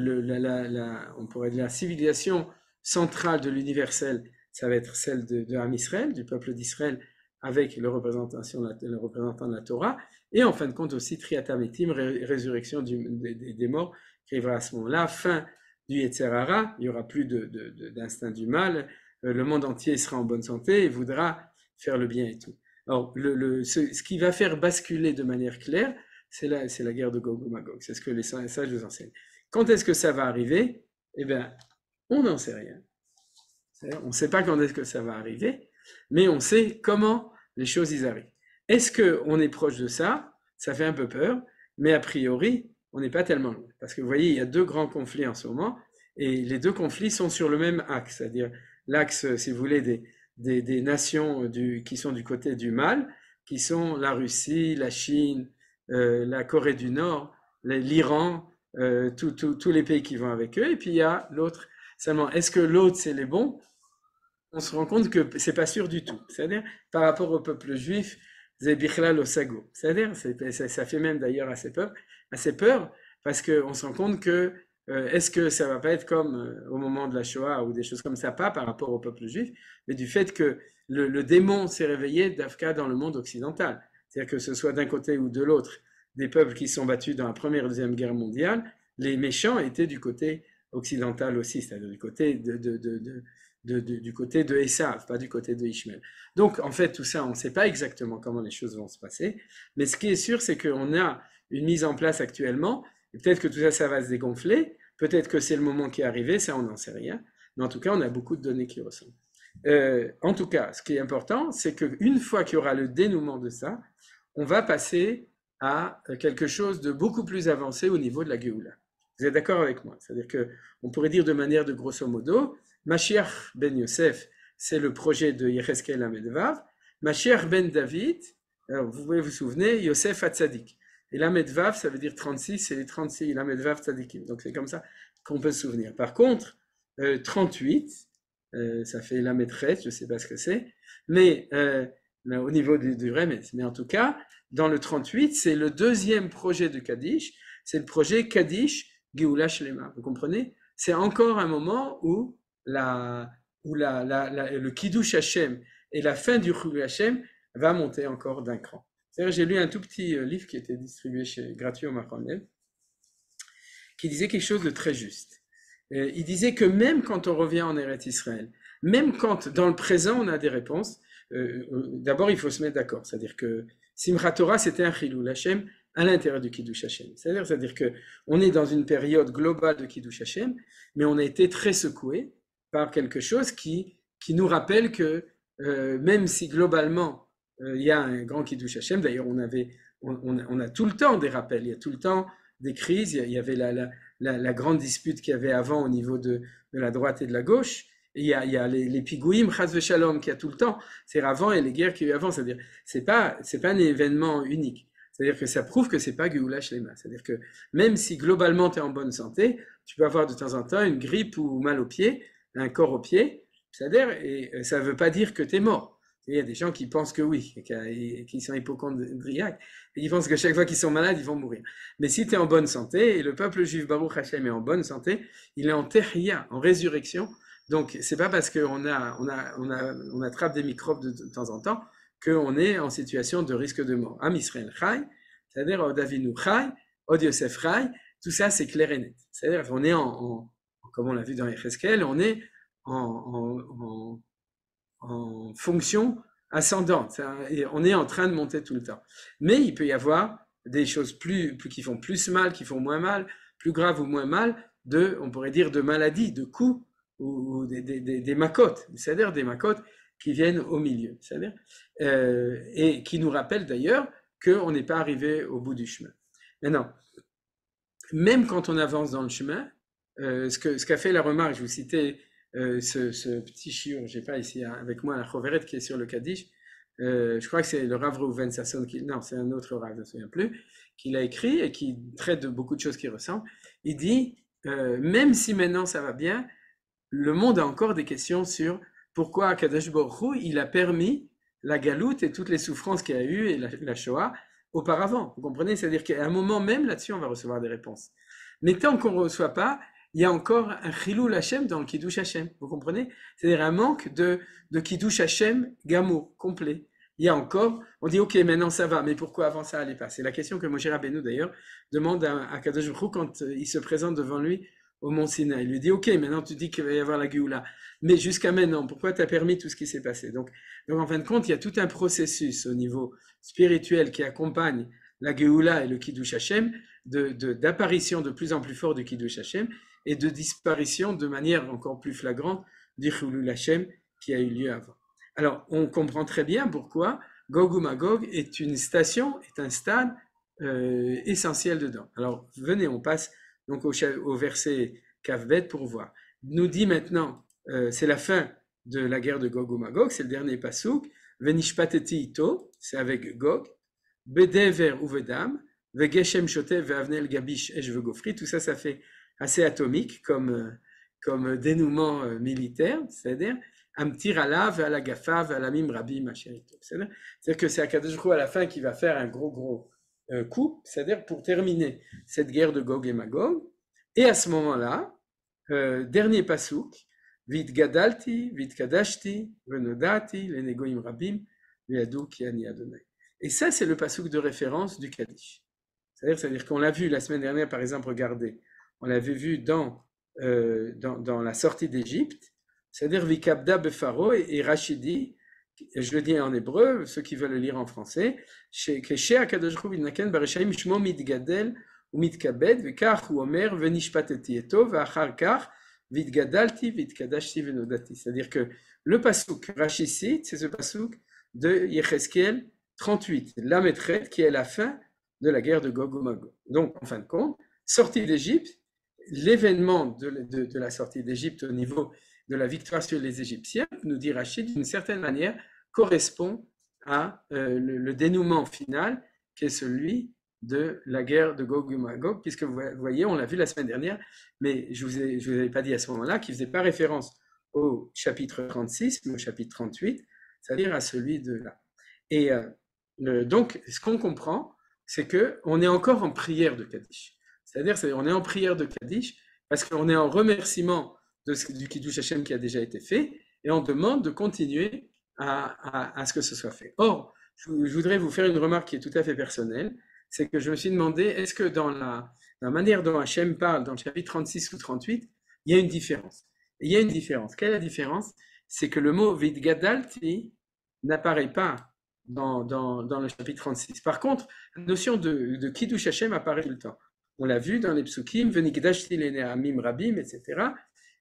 on pourrait dire la civilisation centrale de l'universel, ça va être celle de Ham Israël, du peuple d'Israël, avec le représentant de la Torah, et en fin de compte aussi Triata Metim, résurrection des morts, qui arrivera à ce moment-là, fin du Yetzer Hara, il n'y aura plus d'instinct du mal, le monde entier sera en bonne santé et voudra faire le bien et tout. Alors, ce qui va faire basculer de manière claire, c'est la guerre de Gog et Magog, c'est ce que les sages nous enseignent. Quand est-ce que ça va arriver? Eh bien, on n'en sait rien. On ne sait pas quand est-ce que ça va arriver, mais on sait comment les choses y arrivent. Est-ce qu'on est proche de ça? Ça fait un peu peur, mais a priori, on n'est pas tellement loin. Parce que vous voyez, il y a deux grands conflits en ce moment, et les deux conflits sont sur le même axe, c'est-à-dire l'axe, si vous voulez, des nations qui sont du côté du mal, qui sont la Russie, la Chine, la Corée du Nord, l'Iran, tous les pays qui vont avec eux, et puis il y a l'autre. Seulement, est-ce que l'autre, c'est les bons? On se rend compte que c'est pas sûr du tout. C'est-à-dire, par rapport au peuple juif, c'est bichlal osago. C'est-à-dire, ça fait même d'ailleurs assez peur, parce qu'on se rend compte que est-ce que ça va pas être comme au moment de la Shoah ou des choses comme ça, pas par rapport au peuple juif, mais du fait que le démon s'est réveillé d'Afka dans le monde occidental. C'est-à-dire que ce soit d'un côté ou de l'autre, des peuples qui sont battus dans la Première et Deuxième Guerre mondiale, les méchants étaient du côté occidental aussi, c'est-à-dire du côté du côté de Esav, pas du côté de Ishmael. Donc, en fait, tout ça, on ne sait pas exactement comment les choses vont se passer, mais ce qui est sûr, c'est qu'on a une mise en place actuellement, et peut-être que tout ça, ça va se dégonfler, peut-être que c'est le moment qui est arrivé, ça, on n'en sait rien, mais en tout cas, on a beaucoup de données qui ressemblent. En tout cas, ce qui est important, c'est qu'une fois qu'il y aura le dénouement de ça, on va passer à quelque chose de beaucoup plus avancé au niveau de la Géoula. Vous êtes d'accord avec moi? C'est-à-dire qu'on pourrait dire de manière de grosso modo, Mashiach ben Yosef, c'est le projet de Yecheskel Amedvav. Mashiach ben David, alors vous pouvez vous souvenir, Yosef Hatzadik. Et l'Amedvav, ça veut dire 36, c'est les 36, l'Amedvav Tzadikim. Donc c'est comme ça qu'on peut se souvenir. Par contre, 38, ça fait l'Amedret, je ne sais pas ce que c'est, mais au niveau du Remes. Mais en tout cas, dans le 38, c'est le deuxième projet de Kaddish, c'est le projet Kaddish Geoula Shlema. Vous comprenez? C'est encore un moment où le Kiddush Hashem et la fin du Chilul Hashem va monter encore d'un cran. J'ai lu un tout petit livre qui était distribué gratuit au Machon, qui disait quelque chose de très juste. Il disait que même quand on revient en Eretz Israël, même quand dans le présent on a des réponses, d'abord il faut se mettre d'accord, c'est-à-dire que Simchat Torah c'était un Chilul Hashem à l'intérieur du Kiddush Hashem. C'est-à-dire qu'on est dans une période globale de Kiddush Hashem, mais on a été très secoué par quelque chose qui nous rappelle que même si globalement il y a un grand Kiddush Hashem, d'ailleurs on a tout le temps des rappels, il y a tout le temps des crises, il y avait la grande dispute qu'il y avait avant au niveau de la droite et de la gauche, et il y a les pigouïm, chas v'shalom, qu'il y a tout le temps, c'est avant, et les guerres qu'il y a eu avant, c'est-à-dire c'est pas un événement unique. C'est-à-dire que ça prouve que c'est pas Géoula Shlema. C'est-à-dire que même si globalement tu es en bonne santé, tu peux avoir de temps en temps une grippe ou mal au pied, un corps au pied, c'est-à-dire, et ça ne veut pas dire que tu es mort. Il y a des gens qui pensent que oui, et qui sont hypochondriaques, et qui pensent que chaque fois qu'ils sont malades, ils vont mourir. Mais si tu es en bonne santé, et le peuple juif Baruch Hashem est en bonne santé, il est en Tehiyah, en résurrection. Donc, c'est pas parce qu'on attrape des microbes de temps en temps qu'on est en situation de risque de mort. Am Israël Chai, c'est-à-dire Od Avinu Chai, Od Yosef Chai, tout ça c'est clair et net. C'est-à-dire qu'on est comme on l'a vu dans Yecheskel, on est en fonction ascendante. Et on est en train de monter tout le temps. Mais il peut y avoir des choses qui font plus mal, qui font moins mal, plus graves ou moins mal, on pourrait dire de maladies, de coups, ou des macotes, c'est-à-dire des macotes qui viennent au milieu, c'est-à-dire, et qui nous rappellent d'ailleurs qu'on n'est pas arrivé au bout du chemin. Maintenant, même quand on avance dans le chemin, ce qu'a fait la remarque, je vous citais ce petit chiot, je n'ai pas ici avec moi la Choveret qui est sur le Kaddish, je crois que c'est le Rav Reuven Sasson, non c'est un autre Rav, je ne me souviens plus, qui l'a écrit et qui traite de beaucoup de choses qui ressemblent. Il dit, même si maintenant ça va bien, le monde a encore des questions sur pourquoi Akadosh Baruch Hu, il a permis la galoute et toutes les souffrances qu'il y a eu et la Shoah auparavant. Vous comprenez? C'est-à-dire qu'à un moment même là-dessus, on va recevoir des réponses. Mais tant qu'on ne reçoit pas, il y a encore un Chilul Hashem dans le Kiddush Hashem. Vous comprenez? C'est-à-dire un manque de Kiddush Hashem gamour, complet. Il y a encore, on dit ok, maintenant ça va, mais pourquoi avant ça allait pas? C'est la question que Moshe Rabbeinu d'ailleurs demande à Akadosh Baruch Hu quand il se présente devant lui au Mont Sinaï. Il lui dit, ok, maintenant tu dis qu'il va y avoir la Géoula, mais jusqu'à maintenant, pourquoi tu as permis tout ce qui s'est passé? Donc, en fin de compte, il y a tout un processus au niveau spirituel qui accompagne la Géoula et le Kiddush Hashem, d'apparition de plus en plus fort du Kiddush Hashem, et de disparition de manière encore plus flagrante du Chilul Hashem qui a eu lieu avant. Alors, on comprend très bien pourquoi Gog ou Magog est une station, est un stade essentiel dedans. Alors, venez, on passe donc au verset Kavbet pour voir. Nous dit maintenant, c'est la fin de la guerre de Gog ou Magog, c'est le dernier pasouk. Venishpateti ito, c'est avec Gog. Bedever uvedam, vegeshem shotev veavnel gabish esh vegofri. Tout ça, ça fait assez atomique comme dénouement militaire, c'est-à-dire amtir alav alagafa alamim rabim asherito. C'est-à-dire que c'est Akadosh Baruch Hu à la fin qui va faire un gros coup, c'est-à-dire pour terminer cette guerre de Gog et Magog. Et à ce moment-là, dernier pasouk, vit gadalti, vit kadashti, venodati, lenegoim rabim, viadou ki ani Adonai. Et ça, c'est le pasouk de référence du Kaddish. C'est-à-dire qu'on l'a vu la semaine dernière, par exemple, regardez, on l'avait vu dans la sortie d'Égypte, c'est-à-dire Vikabda Befaro et Rachidi, je le dis en hébreu, ceux qui veulent le lire en français, que chez Akadosh Baruch Hu v'inaken bareshaim shmo mitgadel umitkabed v'kach hu omer v'nishpateti eto v'achar kach v'itgadalti v'itkadashti v'nodati. C'est-à-dire que le pasouk Rashi cite, c'est ce pasouk de Yecheskel 38, la maîtresse qui est la fin de la guerre de Gog et Magog. Donc, en fin de compte, sortie d'Égypte, l'événement de la sortie d'Égypte au niveau de la victoire sur les Égyptiens, nous dit Rachid, d'une certaine manière, correspond à le dénouement final, qui est celui de la guerre de Gog et Magog, puisque vous voyez, on l'a vu la semaine dernière, mais je ne vous avais pas dit à ce moment-là qu'il ne faisait pas référence au chapitre 36, mais au chapitre 38, c'est-à-dire à celui de là. Et donc, ce qu'on comprend, c'est qu'on est encore en prière de Kaddish. C'est-à-dire qu'on est en prière de Kaddish, parce qu'on est en remerciement du Kiddush Hashem qui a déjà été fait, et on demande de continuer à ce que ce soit fait. Or, je voudrais vous faire une remarque qui est tout à fait personnelle, c'est que je me suis demandé, est-ce que dans la manière dont Hashem parle dans le chapitre 36 ou 38, il y a une différence? Et il y a une différence. Quelle est la différence? C'est que le mot Vidgadalti n'apparaît pas dans le chapitre 36. Par contre, la notion de Kiddush Hashem apparaît tout le temps. On l'a vu dans les psukim, Venigdashti le'ne'amim rabim, etc.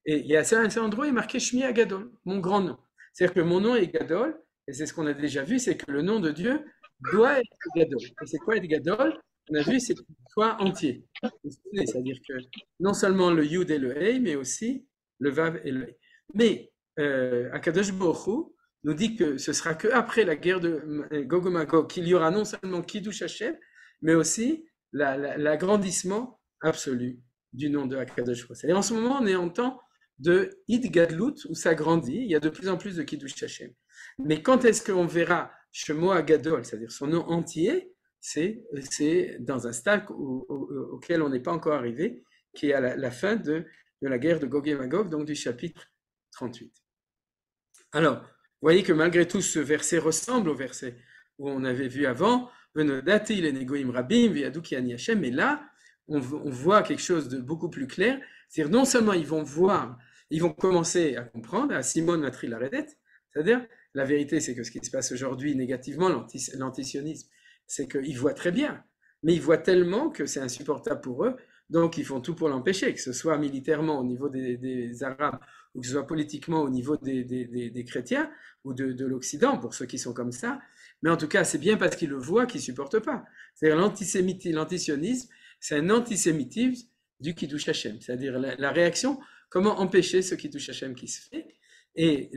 Et il y a un endroit, il est marqué Shmi Agadol, mon grand nom. C'est-à-dire que mon nom est Gadol, et c'est ce qu'on a déjà vu, c'est que le nom de Dieu doit être Gadol. Et c'est quoi être Gadol? On a vu, c'est qu'il soit entier. C'est-à-dire que non seulement le Yud et le Hey, mais aussi le Vav et le Hey. Mais Akadosh Baruch Hu nous dit que ce sera qu'après la guerre de Gog et Magog qu'il y aura non seulement Kiddush Hashem, mais aussi l'agrandissement absolu du nom de Akadosh Baruch Hu. En ce moment, on est en temps de Hid Gadlut, où ça grandit, il y a de plus en plus de Kiddush Hashem. Mais quand est-ce qu'on verra Shemo Agadol, c'est-à-dire son nom entier, c'est dans un stade auquel on n'est pas encore arrivé, qui est à la fin de la guerre de Gog et Magog, donc du chapitre 38. Alors, vous voyez que malgré tout, ce verset ressemble au verset où on avait vu avant, mais là, on voit quelque chose de beaucoup plus clair, c'est-à-dire non seulement ils vont commencer à comprendre, à Simon Matri Laredet, c'est-à-dire la vérité c'est que ce qui se passe aujourd'hui négativement, l'antisionisme, c'est qu'ils voient très bien, mais ils voient tellement que c'est insupportable pour eux, donc ils font tout pour l'empêcher, que ce soit militairement au niveau des Arabes, ou que ce soit politiquement au niveau des chrétiens, ou de l'Occident, pour ceux qui sont comme ça, mais en tout cas c'est bien parce qu'ils le voient qu'ils ne supportent pas. C'est-à-dire l'antisionisme, c'est un antisémitisme du Kiddush Hashem, c'est-à-dire la réaction, comment empêcher ce Kiddush Hashem qui se fait, et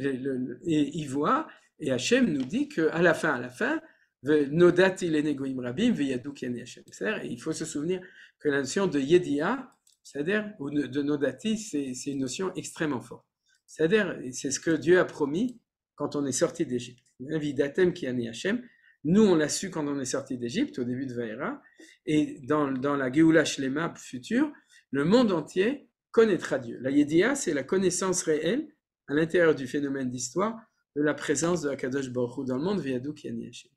il voit, et Hashem nous dit qu'à la fin, Nodati lenegoim rabim veyadou ki ani Hashem. C'est-à-dire, il faut se souvenir que la notion de Yedia, c'est-à-dire, ou de Nodati, c'est une notion extrêmement forte. C'est-à-dire, c'est ce que Dieu a promis quand on est sorti d'Égypte. Vidatem ki ani Hashem. Nous, on l'a su quand on est sorti d'Égypte, au début de Vaïra, et dans la Geoula Shlema future, le monde entier connaîtra Dieu. La Yedia, c'est la connaissance réelle, à l'intérieur du phénomène d'histoire, de la présence de Akadosh Baruch Hu dans le monde, Veyadou ki ani Hashem.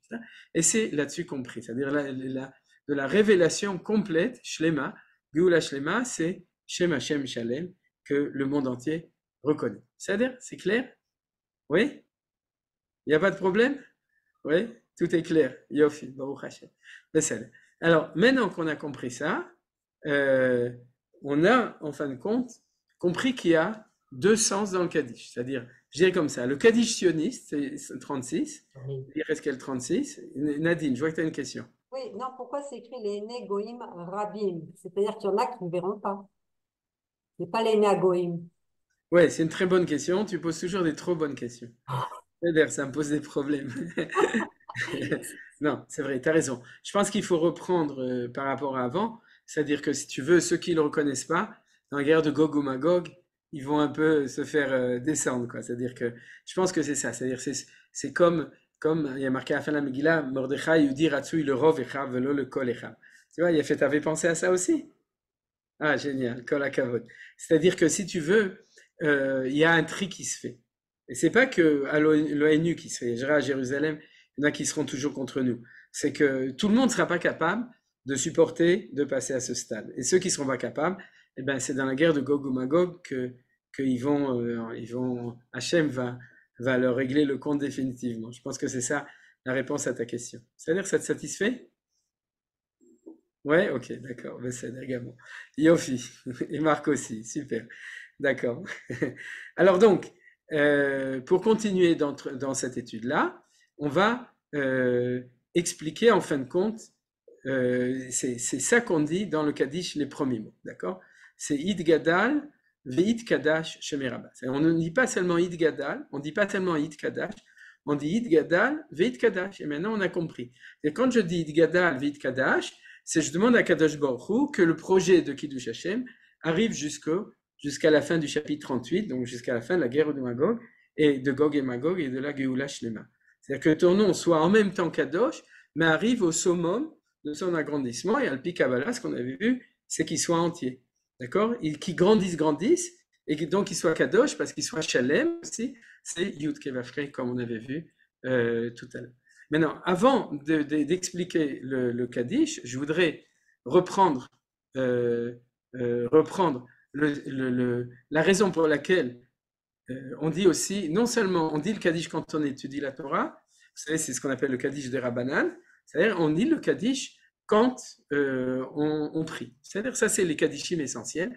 Et c'est là-dessus compris, c'est-à-dire de la révélation complète, Shlema, Geoula Shlema, c'est Shem Hashem Shalem, que le monde entier reconnaît. C'est-à-dire, c'est clair? Oui? Il n'y a pas de problème? Oui? Tout est clair. Yofi, Baruch Hashem. Alors, maintenant qu'on a compris ça, on a, en fin de compte, compris qu'il y a deux sens dans le Kaddish. C'est-à-dire, je dirais comme ça, le Kaddish sioniste, c'est 36. Oui. Il reste quel 36? Nadine, je vois que tu as une question. Oui, non, pourquoi c'est écrit les Negoïm Rabim? C'est-à-dire qu'il y en a qui ne verront pas. C'est pas les Nagoïm. Ouais, c'est une très bonne question. Tu poses toujours des trop bonnes questions. D'ailleurs, ça me pose des problèmes. Non, c'est vrai, tu as raison. Je pense qu'il faut reprendre par rapport à avant. C'est-à-dire que si tu veux, ceux qui ne le reconnaissent pas, dans la guerre de Gog ou Magog, ils vont un peu se faire descendre, quoi. C'est-à-dire que je pense que c'est ça. C'est-à-dire c'est comme il y a marqué à la fin de la Megillah, Mordechai Yudi Ratsui le Rov Echav velo le Kol Echav. Tu vois, il a fait, t'avais pensé à ça aussi? Ah, génial, Kol HaKavod. C'est-à-dire que si tu veux, il y a un tri qui se fait. Et c'est pas que à l'ONU qui se fait. Je dirais à Jérusalem, il y en a qui seront toujours contre nous. C'est que tout le monde ne sera pas capable de supporter de passer à ce stade. Et ceux qui ne seront pas capables, eh ben, c'est dans la guerre de Gog ou Magog que Hachem va leur régler le compte définitivement. Je pense que c'est ça la réponse à ta question. C'est-à-dire, ça te satisfait? Ouais, ok, d'accord. Ben, c'est également. Yofi. Et Marc aussi. Super. D'accord. Alors donc, pour continuer dans cette étude-là, on va expliquer en fin de compte, c'est ça qu'on dit dans le Kaddish les premiers mots, d'accord? C'est Id Gadal, Ve'id Kadash Shemerabah. On ne dit pas seulement Id Gadal, on ne dit pas seulement Id Kadash, on dit Id Gadal, Ve'id Kadash. Et maintenant on a compris. Et quand je dis Id Gadal, Ve'id Kadash, c'est je demande à Kadosh Baruch Hu que le projet de Kiddush Hashem arrive jusqu'à la fin du chapitre 38, donc jusqu'à la fin de la guerre de Magog, et de Gog et Magog et de la Geoula Shlema. C'est-à-dire que ton nom soit en même temps Kadosh, mais arrive au summum de son agrandissement, et Alpi Kabbalah, ce qu'on avait vu, c'est qu'il soit entier. D'accord? Qu'il grandisse, et donc qu'il soit Kadosh, parce qu'il soit Shalem aussi, c'est Yud Kevavkei, comme on avait vu tout à l'heure. Maintenant, avant d'expliquer le Kaddish, je voudrais reprendre la raison pour laquelle on dit aussi, non seulement on dit le Kaddish quand on étudie la Torah, savez, c'est ce qu'on appelle le Kaddish de Rabbanan. C'est-à-dire, on dit le Kaddish quand on prie. C'est-à-dire, ça, c'est les Kaddishim essentiels.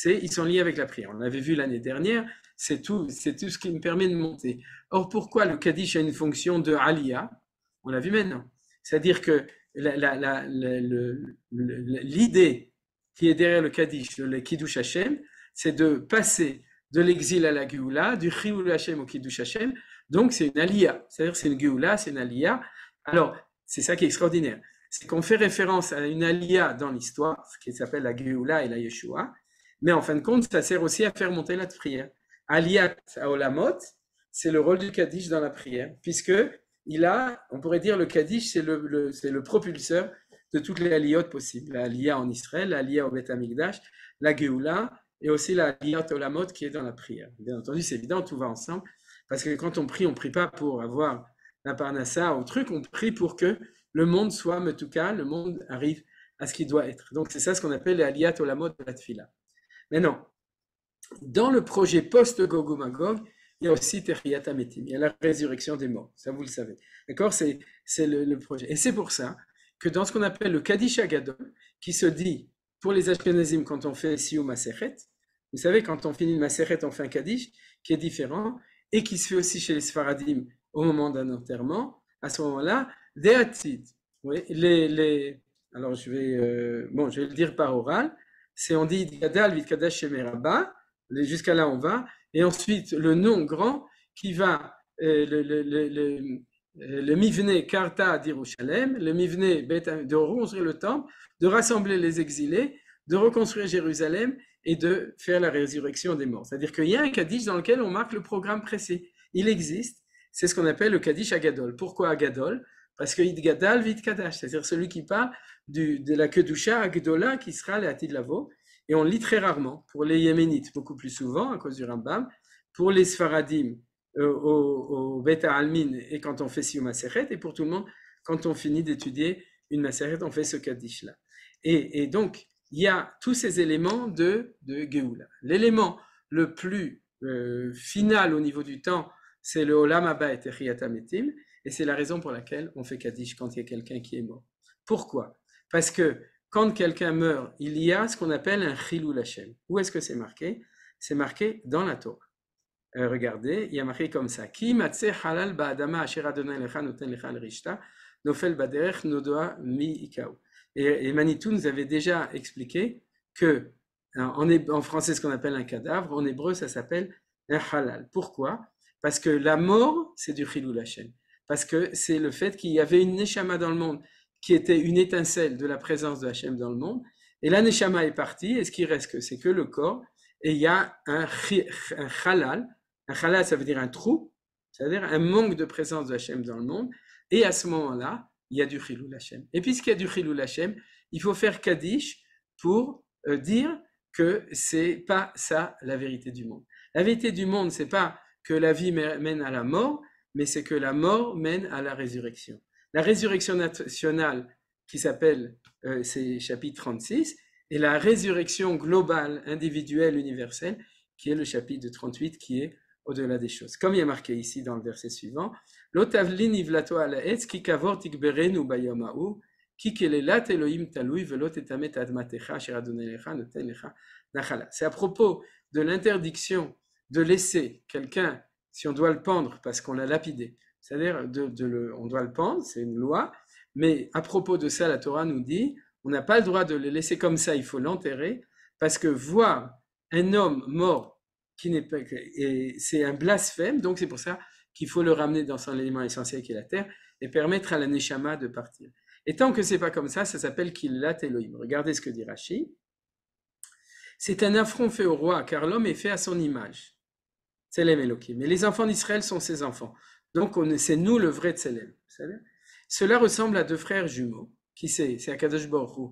Ils sont liés avec la prière. On l'avait vu l'année dernière, c'est tout ce qui me permet de monter. Or, pourquoi le Kaddish a une fonction de Aliyah? On l'a vu maintenant. C'est-à-dire que l'idée qui est derrière le Kaddish, le Kiddush Hashem, c'est de passer de l'exil à la Géoula, du Chiyul Hashem au Kiddush Hashem. Donc, c'est une Aliyah. C'est-à-dire, c'est une Géoula, c'est une Aliyah. Alors, c'est ça qui est extraordinaire. C'est qu'on fait référence à une Aliyah dans l'histoire, ce qui s'appelle la Géoula et la Yeshua. Mais en fin de compte, ça sert aussi à faire monter la prière. Aliyat Haolamot, c'est le rôle du Kaddish dans la prière, puisque on pourrait dire le Kaddish, c'est le propulseur de toutes les aliyot possibles. La aliyah en Israël, la aliyah au Beth Amikdash, la Géoula, et aussi la aliyat Olamot qui est dans la prière. Bien entendu, c'est évident, tout va ensemble, parce que quand on prie pas pour avoir la parnassa ou truc, on prie pour que le monde soit metuka, le monde arrive à ce qu'il doit être. Donc c'est ça ce qu'on appelle les aliyat Olamot de la Tfila. Maintenant, dans le projet post-Gog ou Magog, il y a aussi Techiyat Hametim, il y a la résurrection des morts, ça vous le savez. D'accord? C'est le projet. Et c'est pour ça que dans ce qu'on appelle le Kaddish Agadol, qui se dit pour les Ashkenazim quand on fait Siyum Masechet, vous savez, quand on finit une Masechet, on fait un Kaddish qui est différent et qui se fait aussi chez les Sfaradim au moment d'un enterrement. À ce moment-là, Deatzit, oui, alors je vais le dire par oral, c'est on dit Gadal Vitkadash Shemeraba, jusqu'à là on va, et ensuite le nom grand qui va, le Mivne Karta d'Yerushalem, le Mivne de reconstruire le temple, de rassembler les exilés, de reconstruire Jérusalem et de faire la résurrection des morts. C'est-à-dire qu'il y a un Kaddish dans lequel on marque le programme précis. Il existe, c'est ce qu'on appelle le Kaddish Agadol. Pourquoi Agadol? Parce que Idgadal Vitkadash, c'est-à-dire celui qui parle de la Kedusha Agdola qui sera le Hatid Lavo. Et on lit très rarement, pour les Yéménites beaucoup plus souvent à cause du Rambam, pour les Sfaradim au Beta Almin et quand on fait Siyum Masechet, et pour tout le monde, quand on finit d'étudier une Masechet, on fait ce Kaddish-là. Et donc, il y a tous ces éléments de Géoula. L'élément le plus final au niveau du temps, c'est le Olam Haba et Techiyat Hametim, et c'est la raison pour laquelle on fait Kaddish quand il y a quelqu'un qui est mort. Pourquoi? Parce que quand quelqu'un meurt, il y a ce qu'on appelle un Chilul Hashem. Où est-ce que c'est marqué? C'est marqué dans la Torah. Regardez, il y a marqué comme ça. Ki matzeh halal ba'adama asher Adonai lecha noten lecha al-rishta, nofel baderech nodoa mi ikao. Et Manitou nous avait déjà expliqué que, en français, ce qu'on appelle un cadavre, en hébreu, ça s'appelle un halal. Pourquoi? Parce que la mort, c'est du Chilul Hashem. Parce que c'est le fait qu'il y avait une neshama dans le monde qui était une étincelle de la présence de Hachem dans le monde, et la neshama est partie, et ce qui reste, c'est que le corps, et il y a un halal. Un halal, ça veut dire un trou, c'est-à-dire un manque de présence de Hachem dans le monde, et à ce moment-là, il y a du Chilul Hashem. Et puisqu'il y a du Chilul Hashem, il faut faire Kaddish pour dire que c'est pas ça la vérité du monde. La vérité du monde, c'est pas que la vie mène à la mort, mais c'est que la mort mène à la résurrection. La résurrection nationale, qui s'appelle, c'est chapitre 36, et la résurrection globale, individuelle, universelle, qui est le chapitre 38, qui est au-delà des choses. Comme il est marqué ici dans le verset suivant, L'otavlin ivlato ala etz ki kavor tikberenu bayoma'u, ki kelelat Elohim talui velot etamet admatecha asher Adonai lecha noten lecha nachala. C'est à propos de l'interdiction de laisser quelqu'un, si on doit le pendre parce qu'on l'a lapidé, c'est-à-dire on doit le pendre, c'est une loi, mais à propos de ça, la Torah nous dit, on n'a pas le droit de le laisser comme ça, il faut l'enterrer, parce que voir un homme mort qui n'est pas, c'est un blasphème, donc c'est pour ça qu'il faut le ramener dans son élément essentiel qui est la terre et permettre à la neshama de partir. Et tant que c'est pas comme ça s'appelle Killat Elohim. Regardez ce que dit Rashi. C'est un affront fait au roi, car l'homme est fait à son image. Tselem Elohim. Mais les enfants d'Israël sont ses enfants. Donc c'est nous le vrai Tselem. Cela ressemble à deux frères jumeaux, qui c'est Akadosh Baruch Hu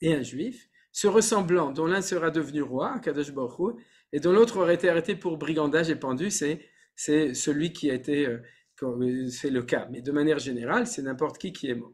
et un juif, se ressemblant, dont l'un sera devenu roi, Akadosh Baruch Hu, et dont l'autre aurait été arrêté pour brigandage et pendu, c'est celui qui a été, c'est le cas. Mais de manière générale, c'est n'importe qui est mort.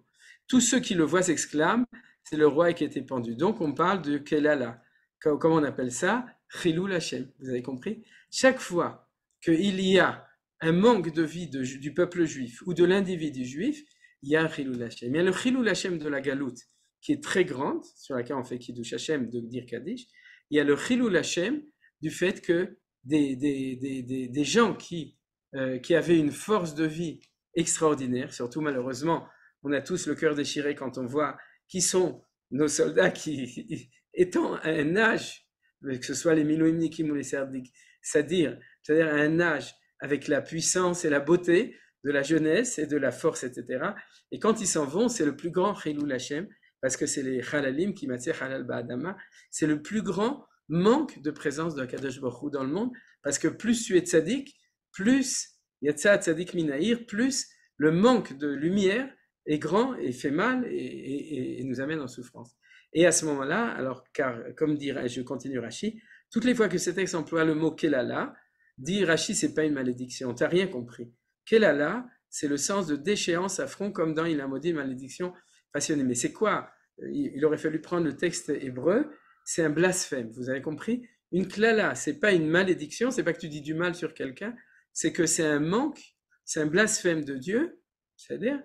Tous ceux qui le voient s'exclament, c'est le roi qui a été pendu. Donc on parle de Kelala. Comment on appelle ça? Chilul Hashem. Vous avez compris? Chaque fois qu'il y a un manque de vie du peuple juif ou de l'individu juif, il y a un Chilul Hashem. Il y a le Chilul Hashem de la Galoute, qui est très grande, sur laquelle on fait Kiddush Hashem de dire Kaddish. Il y a le Chilul Hashem du fait que des gens qui avaient une force de vie extraordinaire, surtout malheureusement, on a tous le cœur déchiré quand on voit qui sont nos soldats qui, étant à un âge, que ce soit les Miloïmnikim ou les Sardik, c'est-à-dire à un âge avec la puissance et la beauté de la jeunesse et de la force, etc. Et quand ils s'en vont, c'est le plus grand Chilul Hashem, parce que c'est les Halalim qui matzeh Halal Ba'adama, c'est le plus grand manque de présence de Kadosh Baruch Hu dans le monde, parce que plus tu es tzaddik, plus Yatsa Tzadik Minaïr, plus le manque de lumière est grand et fait mal et nous amène en souffrance. Et à ce moment-là, alors, car comme dit, je continue Rashi, toutes les fois que ce texte emploie le mot Kelala, dit Rashi, c'est pas une malédiction, t'as rien compris. Kelala, c'est le sens de déchéance à front, comme dans il a maudit malédiction passionnée. Mais c'est quoi? Il aurait fallu prendre le texte hébreu, c'est un blasphème, vous avez compris? Une klala, c'est pas une malédiction, c'est pas que tu dis du mal sur quelqu'un, c'est que c'est un manque, c'est un blasphème de Dieu, c'est-à-dire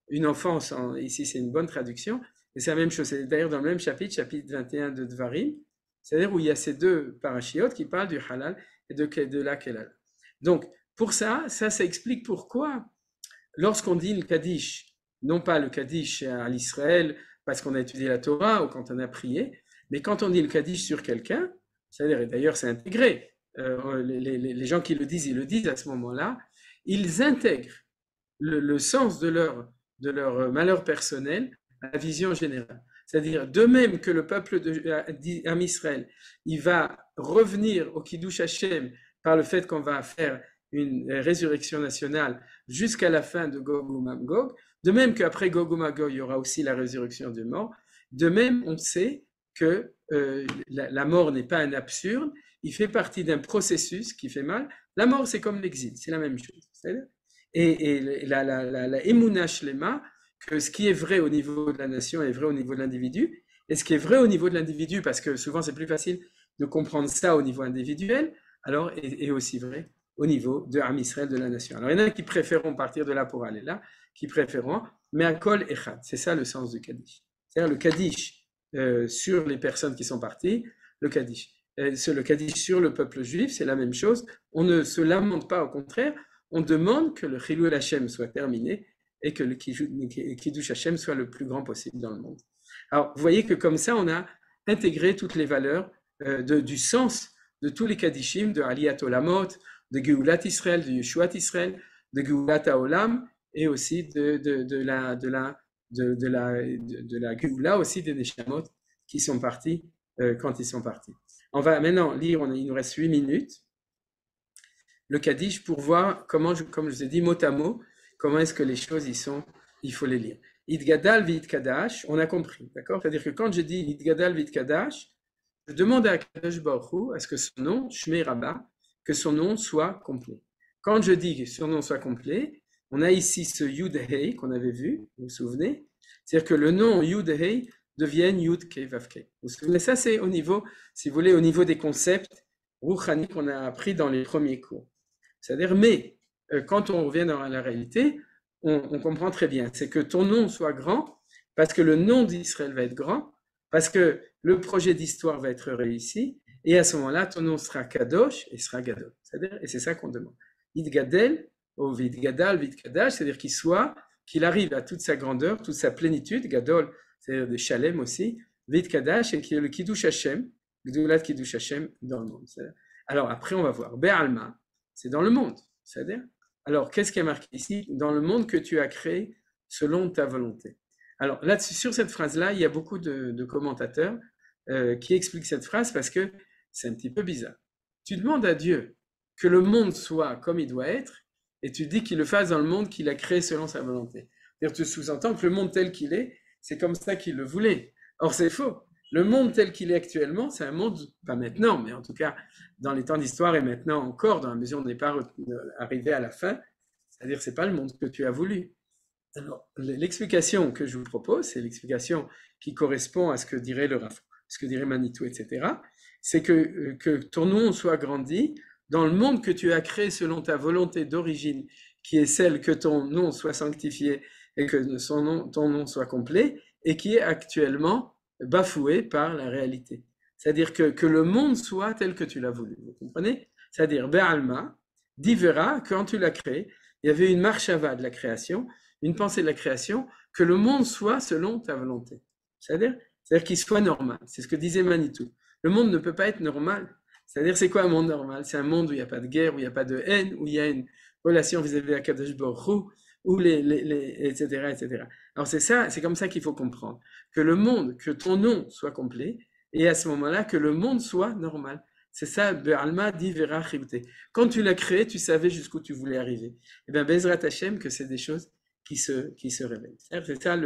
une offense, ici c'est une bonne traduction, et c'est la même chose, c'est d'ailleurs dans le même chapitre 21 de Dvarim, c'est-à-dire où il y a ces deux parachiotes qui parlent du halal et de la kelala. Donc, pour ça explique pourquoi, lorsqu'on dit le Kaddish, non pas le Kaddish à l'Israël, parce qu'on a étudié la Torah ou quand on a prié, mais quand on dit le Kaddish sur quelqu'un, c'est-à-dire, et d'ailleurs c'est intégré, les gens qui le disent, ils le disent à ce moment-là, ils intègrent le sens de leur malheur personnel à la vision générale. C'est-à-dire, de même que le peuple d'Am Israël, il va revenir au Kiddush Hashem par le fait qu'on va faire une résurrection nationale jusqu'à la fin de Gog ou Magog, de même qu'après Gog ou Magog, il y aura aussi la résurrection des morts, de même, on sait que la mort n'est pas un absurde, il fait partie d'un processus qui fait mal. La mort, c'est comme l'exil, c'est la même chose. Et la Emunah Shlema, que ce qui est vrai au niveau de la nation est vrai au niveau de l'individu, et ce qui est vrai au niveau de l'individu, parce que souvent c'est plus facile de comprendre ça au niveau individuel, alors est aussi vrai au niveau de Am Israël, de la nation. Alors il y en a qui préféreront partir de là pour aller là, qui préféreront, mais à Kol Echad, c'est ça le sens du Kaddish. C'est-à-dire le Kaddish sur les personnes qui sont parties, le Kaddish. Le Kaddish sur le peuple juif, c'est la même chose. On ne se lamente pas, au contraire, on demande que le Chilul Hashem soit terminé et que le Kiddush Hashem soit le plus grand possible dans le monde. Alors, vous voyez que comme ça, on a intégré toutes les valeurs du sens de tous les Kaddishim, de Aliyat Olamot, de Geulat Israël, de Yeshuat Israël, de Geulat Haolam, et aussi de la Geula aussi des Neshamot qui sont partis quand ils sont partis. On va maintenant lire, il nous reste 8 minutes, le Kaddish pour voir comment, comme je vous ai dit, mot à mot, comment est-ce que les choses il faut les lire. Idgadal vit Kadash, on a compris, d'accord? C'est-à-dire que quand je dis Idgadal vit Kadash, je demande à Kadosh Baruch Hu, à ce que son nom, Shmei Rabbah, que son nom soit complet. Quand je dis que son nom soit complet, on a ici ce Yud Hei qu'on avait vu, vous vous souvenez? C'est-à-dire que le nom Yud Hei devienne Yud Kei Vav Kei. Vous vous souvenez? Ça, c'est au niveau, si vous voulez, au niveau des concepts rouchani qu'on a appris dans les premiers cours. C'est-à-dire, mais quand on revient dans la réalité, on comprend très bien. C'est que ton nom soit grand, parce que le nom d'Israël va être grand, parce que le projet d'histoire va être réussi, et à ce moment-là, ton nom sera Kadosh et sera Gadol. C'est-à-dire, et c'est ça qu'on demande. Idgadel, ou Vidgadal, Vidkadash, c'est-à-dire qu'il arrive à toute sa grandeur, toute sa plénitude, Gadol, c'est-à-dire de Shalem aussi, Vidkadash, et qu'il y ait le Kiddush Hashem, Gdulat Kiddush Hashem dans le monde. Alors après, on va voir. Be'alma, c'est dans le monde. C'est-à-dire, alors qu'est-ce qui est marqué ici? Dans le monde que tu as créé selon ta volonté. Alors là, sur cette phrase-là, il y a beaucoup de commentateurs qui expliquent cette phrase parce que c'est un petit peu bizarre. Tu demandes à Dieu que le monde soit comme il doit être, et tu dis qu'il le fasse dans le monde qu'il a créé selon sa volonté. C'est-à-dire, tu sous-entends que le monde tel qu'il est, c'est comme ça qu'il le voulait. Or, c'est faux. Le monde tel qu'il est actuellement, c'est un monde, pas maintenant, mais en tout cas, dans les temps d'histoire et maintenant encore, dans la mesure où on n'est pas arrivé à la fin, c'est-à-dire, c'est pas le monde que tu as voulu. Alors, l'explication que je vous propose, c'est l'explication qui correspond à ce que dirait le Rav, ce que dirait Manitou, etc., c'est que ton nom soit grandi dans le monde que tu as créé selon ta volonté d'origine, qui est celle que ton nom soit sanctifié et que ton nom soit complet, et qui est actuellement bafoué par la réalité. C'est-à-dire que le monde soit tel que tu l'as voulu. Vous comprenez? C'est-à-dire, Be'alma, d'Ivera, quand tu l'as créé, il y avait une marchava de la création, une pensée de la création, que le monde soit selon ta volonté. C'est-à-dire qu'il soit normal. C'est ce que disait Manitou. Le monde ne peut pas être normal. C'est-à-dire, c'est quoi un monde normal? C'est un monde où il n'y a pas de guerre, où il n'y a pas de haine, où il y a une relation vis-à-vis à Kadosh Baruch Hu, où etc., etc. Alors c'est ça, c'est comme ça qu'il faut comprendre. Que le monde, que ton nom soit complet, et à ce moment-là, que le monde soit normal. C'est ça, Be'alma dit Vera Chibte. Quand tu l'as créé, tu savais jusqu'où tu voulais arriver. Et bien, Bezrat Hashem, que c'est des choses qui se révèlent. C'est ça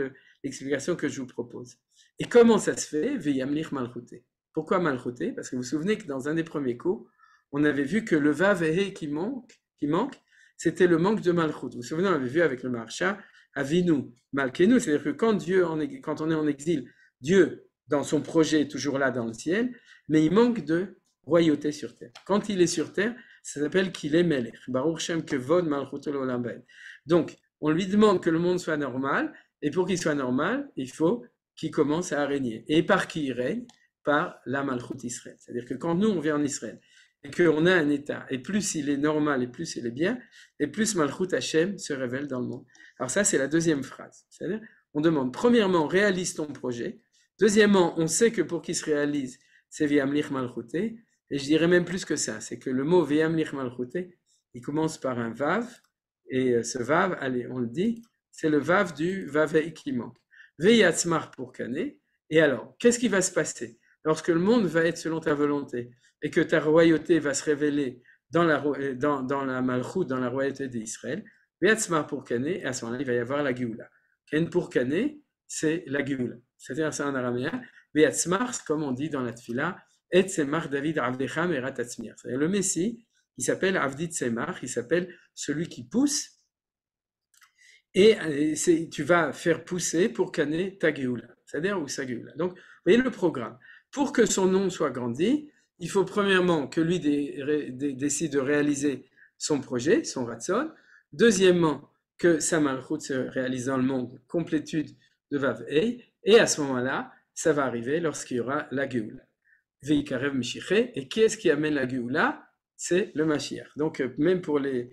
l'explication que je vous propose. Et comment ça se fait? Veyamlich Malchute. Pourquoi Malchute? Parce que vous vous souvenez que dans un des premiers cours, on avait vu que le Vav et He qui manque, c'était le manque de Malchut. Vous vous souvenez, on avait vu avec le Maharsha, Avinu, Malkenu, c'est-à-dire que quand on est en exil, Dieu, dans son projet, est toujours là dans le ciel, mais il manque de royauté sur terre. Quand il est sur terre, ça s'appelle qu'il est Melech. Baruch Shem Kevod Malchut Olam Baed. Donc, on lui demande que le monde soit normal, et pour qu'il soit normal, il faut qu'il commence à régner. Et par qui il règne? Par la Malchut Israël. C'est-à-dire que quand nous, on vient en Israël, et qu'on a un état, et plus il est normal, et plus il est bien, et plus Malchut Hashem se révèle dans le monde. Alors ça, c'est la deuxième phrase. C'est-à-dire, on demande, premièrement, réalise ton projet. Deuxièmement, on sait que pour qu'il se réalise, c'est V'yamlich Malchuté. Et je dirais même plus que ça, c'est que le mot V'yamlich Malchuté, il commence par un Vav, et ce Vav, allez, on le dit, c'est le Vav du Vavei qui manque. Veyatzmar pour Kané. Et alors, qu'est-ce qui va se passer? Lorsque le monde va être selon ta volonté, et que ta royauté va se révéler dans la Malchut, dans la royauté d'Israël, Veyatzmar pour Kané, et à ce moment-là, il va y avoir la Géoula. Ken pour Kané, c'est la Géoula. C'est-à-dire, c'est en araméen. Veyatzmar, comme on dit dans la Tfila, Et Tzemar David Avdecha Merat Atzmir. C'est-à-dire, le Messie, il s'appelle Avdi Tzemar, il s'appelle celui qui pousse, et tu vas faire pousser pour Kané ta Géoula. C'est-à-dire, ou sa Géoula. Donc, vous voyez le programme. Pour que son nom soit grandi, il faut premièrement que lui décide de réaliser son projet, son Ratzon. Deuxièmement, que sa Malchut se réalise dans le monde, complétude de Vav Ei. Et à ce moment-là, ça va arriver lorsqu'il y aura la Géoula. Veikarev Mishiché. Et qui est-ce qui amène la Géoula? C'est le Mashiach. Donc, même pour les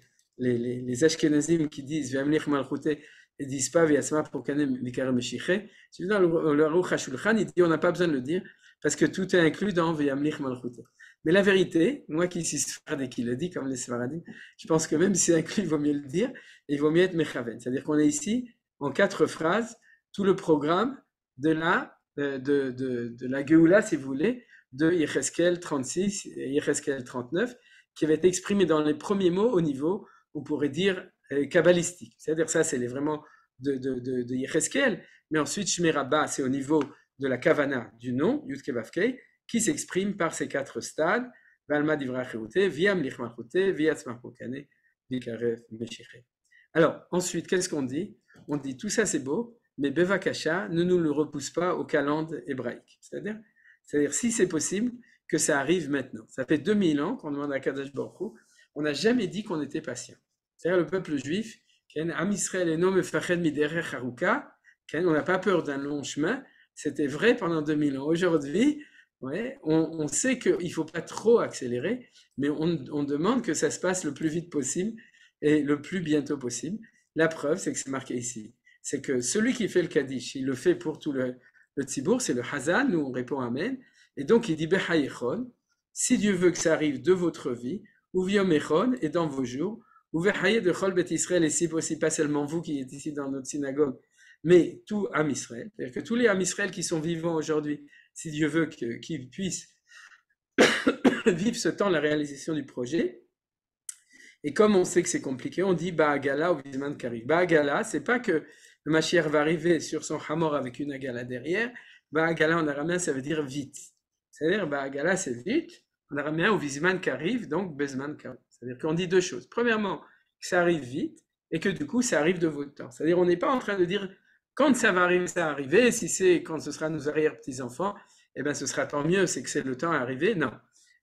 Ashkenazim qui disent Ve'amlich Malchuté et disent pas Ve'asma pour Kanem Veikarev Mishiché, dans le Aruch HaShulchan, il dit on n'a pas besoin de le dire parce que tout est inclus dans Ve'amlich Malchuté. Mais la vérité, moi qui suis Sfarad et qui le dit comme les Sfaradim, je pense que même si c'est inclus, il vaut mieux le dire et il vaut mieux être Mechaven. C'est-à-dire qu'on est ici en 4 phrases, tout le programme de la Géoula, si vous voulez, de Yecheskel 36 et Yecheskel 39, qui avait été exprimé dans les premiers mots au niveau, on pourrait dire, kabbalistique. C'est-à-dire ça, c'est vraiment de Yecheskel, mais ensuite Shmerabba, c'est au niveau de la kavana du nom, Yud Kevavkei, qui s'exprime par ces 4 stades, Valma Divra Cherute, Viam Lichmachute, Viatzmach Pokane, Vikarev Meshiché. Alors, ensuite, qu'est-ce qu'on dit? On dit, tout ça c'est beau, mais Bevakasha ne nous le repousse pas au calende hébraïque. C'est-à-dire, si c'est possible, que ça arrive maintenant. Ça fait 2000 ans qu'on demande à Kadosh Baruch Hu, on n'a jamais dit qu'on était patient. C'est-à-dire le peuple juif, Am Israël et non mefached miderech haruka, on n'a pas peur d'un long chemin, c'était vrai pendant 2000 ans. Aujourd'hui, ouais, on sait qu'il ne faut pas trop accélérer, mais on demande que ça se passe le plus vite possible et le plus bientôt possible. La preuve, c'est que c'est marqué ici. C'est que celui qui fait le Kaddish, il le fait pour tout le Tzibour, c'est le Hazan, nous on répond Amen. Et donc il dit Behayechon, si Dieu veut que ça arrive de votre vie, ou Viomechon, et dans vos jours, ou Vehaye de Chol Bet Israël, et si possible, pas seulement vous qui êtes ici dans notre synagogue, mais tout Am Israël. C'est-à-dire que tous les Am Israël qui sont vivants aujourd'hui, si Dieu veut qu'ils puissent vivre ce temps, la réalisation du projet. Et comme on sait que c'est compliqué, on dit Ba'agala ou Bizman Kari. Ba'agala, c'est pas que le Mashiach va arriver sur son hamor avec une agala derrière. Ba'agala en araméen, ça veut dire vite. C'est-à-dire, Ba'agala, c'est vite. En araméen, ou Bizman Kariv, donc Bezman Kari. C'est-à-dire qu'on dit 2 choses. Premièrement, que ça arrive vite, et que du coup, ça arrive de votre temps. C'est-à-dire, on n'est pas en train de dire, quand ça va arriver, ça va arriver. Si c'est quand ce sera nos arrière-petits-enfants, eh bien, ce sera tant mieux, c'est que c'est le temps à arriver. Non.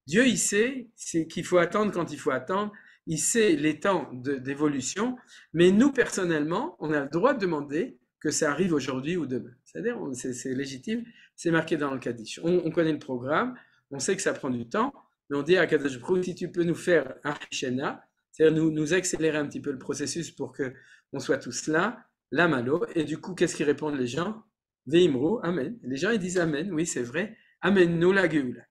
Dieu, il sait qu'il faut attendre quand il faut attendre. Il sait les temps d'évolution. Mais nous, personnellement, on a le droit de demander que ça arrive aujourd'hui ou demain. C'est-à-dire, c'est légitime, c'est marqué dans le Kaddish. On connaît le programme, on sait que ça prend du temps, mais on dit à Kadosh Baruch Hu, si tu peux nous faire un Hishena, c'est-à-dire nous accélérer un petit peu le processus pour qu'on soit tous là, la malo. Et du coup, qu'est-ce qu'ils répondent les gens? Veimru, Amen. Les gens, ils disent Amen, oui, c'est vrai. Amen, nous la Geoula.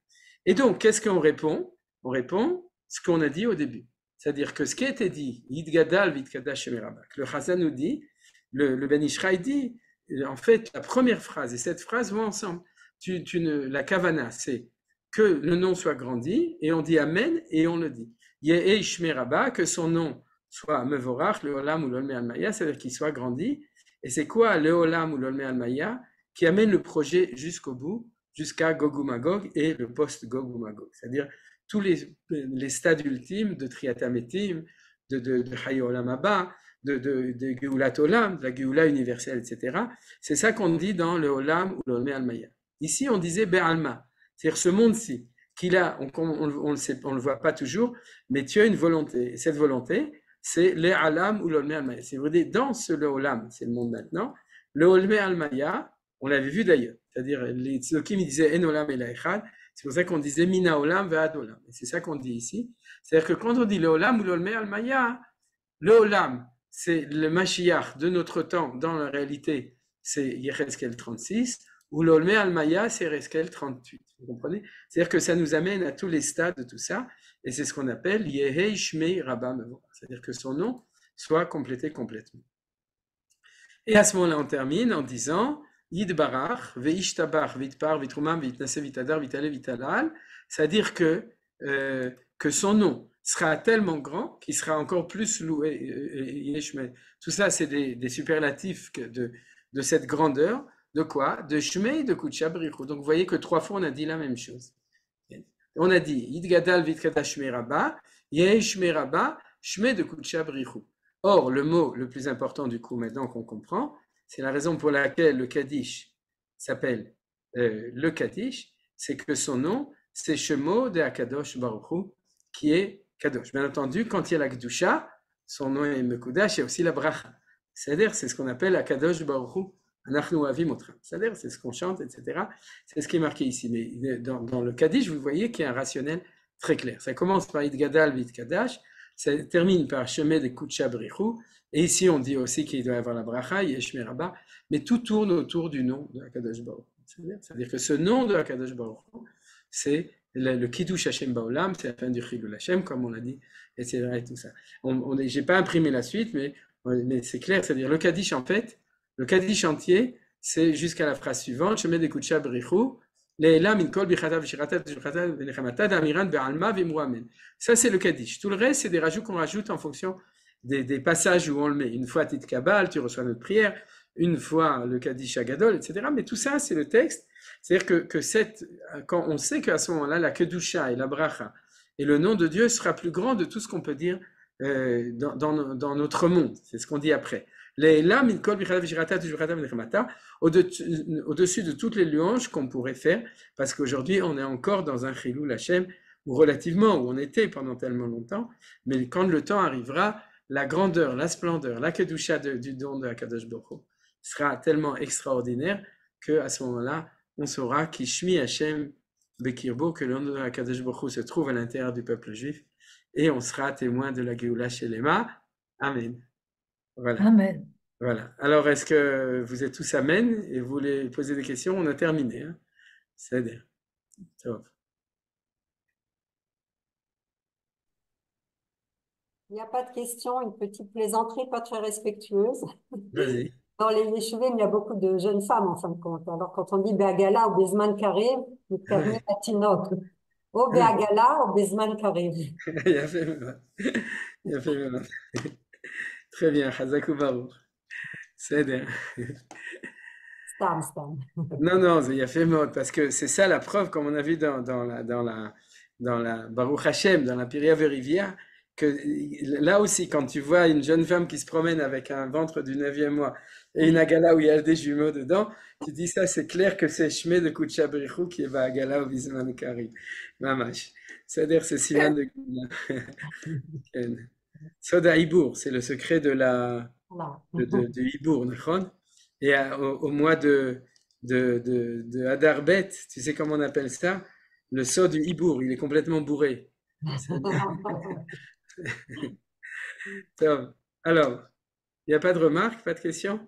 Et donc, qu'est-ce qu'on répond? On répond ce qu'on a dit au début. C'est-à-dire que ce qui a été dit, Yidgadal Vidkadash Shemerabak, le Chazan nous dit, le Ben Ishraï dit, en fait, la première phrase et cette phrase vont ensemble. La kavana, c'est que le nom soit grandi, et on dit Amen, et on le dit. Ye'ei Shmeraba, que son nom soit Mevorach, le Olam ou l'Olme Almaya, c'est-à-dire qu'il soit grandi. Et c'est quoi le Olam ou l'Olme Almaya qui amène le projet jusqu'au bout, jusqu'à Gog ou Magog et le post-Gog ou Magog. C'est-à-dire tous les stades ultimes de Triatametim, de Hayo Olam Abba, de Geulat Olam, de la Geoula universelle, etc. C'est ça qu'on dit dans le Olam ou l'Olme Almaya. Ici, on disait Be'alma, c'est-à-dire ce monde-ci, qu'il a, on le voit pas toujours, mais tu as une volonté. Et cette volonté, c'est le Alam ou l'Olme Almaya. C'est vrai, dans ce le Olam, c'est le monde maintenant, le Olme Almaya, on l'avait vu d'ailleurs, c'est-à-dire les Tzlokim disaient En Olam El Echad, c'est pour ça qu'on disait Mina Olam Ve'ad Olam. Et c'est ça qu'on dit ici. C'est-à-dire que quand on dit le Olam ou l'Olme Almaya, le Olam, c'est le Mashiach de notre temps, dans la réalité, c'est Yechezkel 36, ou l'Olme Almaya, c'est Yechezkel 38. Vous comprenez? C'est-à-dire que ça nous amène à tous les stades de tout ça, et c'est ce qu'on appelle Yehei Shmei Rabba Mevorach, c'est-à-dire que son nom soit complété complètement. Et à ce moment-là, on termine en disant Yidbarach, Veishtabach, Vitpar, Vitrumam, Vitnase, Vitadar, Vitale, Vitalal, c'est-à-dire que son nom sera tellement grand qu'il sera encore plus loué. Tout ça, c'est des superlatifs de cette grandeur. De quoi? De Shmei, de Kuchabrichu. Donc vous voyez que 3 fois on a dit la même chose. On a dit Yidgadal Vitkata Shmei Rabba, Yeh Shmei Rabba, Shmei de Kuchabrichu. Or, le mot le plus important du coup maintenant qu'on comprend, c'est la raison pour laquelle le Kaddish s'appelle le Kaddish, c'est que son nom, c'est Shemo de Akadosh Baruch Hu, qui est Kadosh. Bien entendu, quand il y a la Kedusha, son nom est Mekudash, il y a aussi la Bracha. C'est-à-dire, c'est ce qu'on appelle Akadosh Baruch Hu, Anachnu Avim Otram. C'est-à-dire, c'est ce qu'on chante, etc. C'est ce qui est marqué ici. Mais dans le Kaddish, vous voyez qu'il y a un rationnel très clair. Ça commence par Idgadal Vit Kadash, ça termine par Shemé de Kucha Brichu, et ici on dit aussi qu'il doit y avoir la Bracha, Yeshme Rabba, mais tout tourne autour du nom de Akadosh Baruch Hu. C'est-à-dire que ce nom de Akadosh Baruch Hu, c'est le Kiddush Hashem Baolam, c'est la fin du Chilul Hashem, comme on l'a dit, etc. Et tout ça. J'ai pas imprimé la suite, mais c'est clair, c'est-à-dire le Kaddish en fait, le Kaddish entier, c'est jusqu'à la phrase suivante, Shemé de Kucha Brichu, ça, c'est le Kaddish. Tout le reste, c'est des rajouts qu'on rajoute en fonction des passages où on le met. Une fois Tit Kabal, tu reçois notre prière. Une fois le Kaddish Agadol, etc. Mais tout ça, c'est le texte. C'est-à-dire quand on sait qu'à ce moment-là, la Kedusha et la Bracha et le nom de Dieu sera plus grand de tout ce qu'on peut dire dans notre monde. C'est ce qu'on dit après. Au-dessus de toutes les louanges qu'on pourrait faire, parce qu'aujourd'hui on est encore dans un Chilul Hashem, ou relativement, où on était pendant tellement longtemps, mais quand le temps arrivera, la grandeur, la splendeur, la kedusha du don de Akadosh Baruch Hu sera tellement extraordinaire qu'à ce moment-là, on saura qu'Ishmi Hashem Bekirbo, que le nom de Akadosh Baruch Hu se trouve à l'intérieur du peuple juif, et on sera témoin de la Geoula Shelema. Amen. Voilà. Amen. Voilà. Alors, est-ce que vous êtes tous Amen et vous voulez poser des questions? On a terminé. Hein? C'est-à-dire. Il n'y a pas de question, une petite plaisanterie pas très respectueuse. Vas-y. Dans les yeshuvim, il y a beaucoup de jeunes femmes en fin de compte. Alors, quand on dit Be'agala ou Bezman Karev, vous terminez la tinok. Ou Be'agala ou Bezman Karev. Il a fait mal. Très bien, Hazakou Baruch. C'est-à-dire. Stam. Non, il a fait mode, parce que c'est ça la preuve, comme on a vu dans la Baruch Hashem, dans la Piria Verivia, que là aussi, quand tu vois une jeune femme qui se promène avec un ventre du 9e mois et une agala où il y a des jumeaux dedans, tu dis ça, c'est clair que c'est Shmé de Kutchabrichou qui est agala ou Bisman Kari. Mamash. C'est-à-dire, c'est Siman de Ken. Soda Hibour, c'est le secret Voilà. de Hibour, nachon. Et au mois de Adar Bet, tu sais comment on appelle ça? Le saut du Hibour, il est complètement bourré. Top. Alors, il n'y a pas de remarques, pas de questions?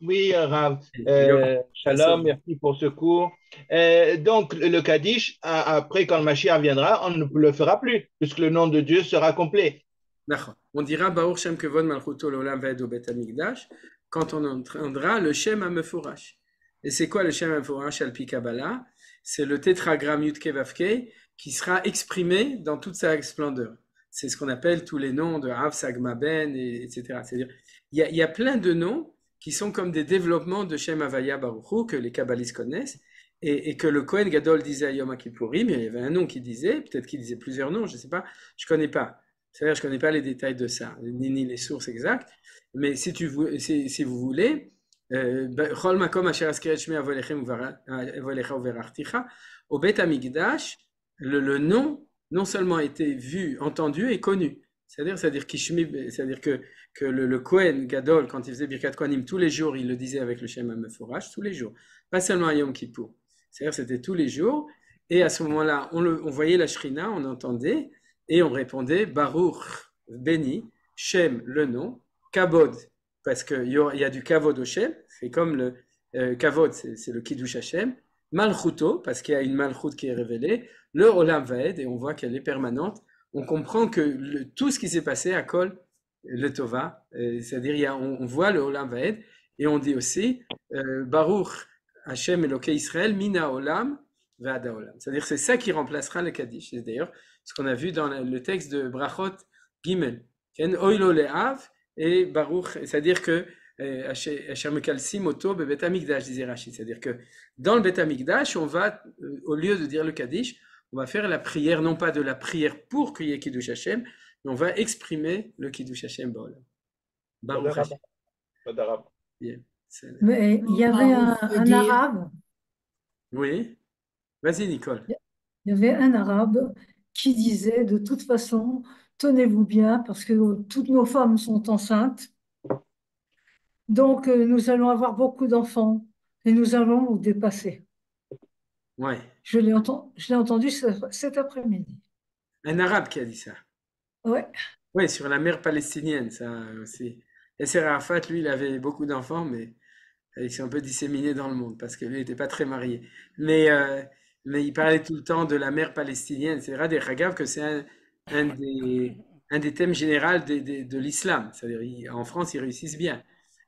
Oui, Rav. Yoram, ça Shalom, sauve. merci pour ce cours. Donc, le Kaddish, après, quand le Mashiach viendra, on ne le fera plus, puisque le nom de Dieu sera complet. D'accord. On dira Baruch Shem Kevod Malchuto L'Olam Vaed au Bet Hamikdash quand on entendra le Shem HaMefourash. Et c'est quoi le Shem HaMefourash al Pi Kabbalah? C'est le tétragramme Yud Kei Vav Kei qui sera exprimé dans toute sa splendeur. C'est ce qu'on appelle tous les noms de Rav Sagma Ben, etc. C'est-à-dire, il y a plein de noms qui sont comme des développements de Shem Havaya Baruch Hu que les kabbalistes connaissent et que le Kohen Gadol disait à Yom Kippourim. Il y avait un nom qui disait, peut-être qu'il disait plusieurs noms, je ne sais pas, je ne connais pas. C'est-à-dire, je ne connais pas les détails de ça, ni les sources exactes, mais si vous voulez, Chol makom asher azkeret shmei avolecha uverachticha, au Bet Hamikdash, le nom, non seulement a été vu, entendu et connu. C'est-à-dire que le Kohen Gadol, quand il faisait Birkat Kohanim, tous les jours, il le disait avec le Shem HaMefourash, tous les jours, pas seulement à Yom Kippour. C'est-à-dire c'était tous les jours, et à ce moment-là, on voyait la Shrina, on entendait, et on répondait Baruch, béni, Shem, le nom, Kabod, parce qu'il y a du Kavod au Shem, c'est comme le Kavod, c'est le Kiddush Hashem, Malchuto, parce qu'il y a une Malchut qui est révélée, le Olam Vaed, et on voit qu'elle est permanente. On comprend que tout ce qui s'est passé à Kol, le Tova, c'est-à-dire on voit le Olam Vaed, et on dit aussi Baruch Hashem Elokei Israël, Mina Olam, Vada Olam. C'est-à-dire c'est ça qui remplacera le Kaddish. C'est d'ailleurs ce qu'on a vu dans le texte de Brachot Gimel. Oilo Le'av et Baruch, c'est-à-dire que Asher Mekalsim Oto Bebet Hamikdash, disait Rachid. C'est-à-dire que dans le Bet Hamikdash, on va, au lieu de dire le Kaddish, on va faire la prière, non pas de la prière pour qu'il y ait Kiddush Hashem, mais on va exprimer le Kiddush Hashem Ba'olam. Baruch Hashem. Bien. Mais il y avait un arabe, Oui. Vas-y, Nicole. il y avait un arabe qui disait de toute façon, tenez-vous bien parce que toutes nos femmes sont enceintes, donc nous allons avoir beaucoup d'enfants et nous allons nous dépasser. Ouais. Je l'ai entendu cet après-midi. Un arabe qui a dit ça. Ouais. Oui, sur la mer palestinienne, ça aussi. Yasser Arafat, lui, il avait beaucoup d'enfants, mais ils sont un peu disséminés dans le monde parce que lui n'était pas très marié. Mais il parlait tout le temps de la mer palestinienne. C'est vrai, des Ragav, que c'est un des thèmes généraux de l'islam. C'est-à-dire, en France, ils réussissent bien.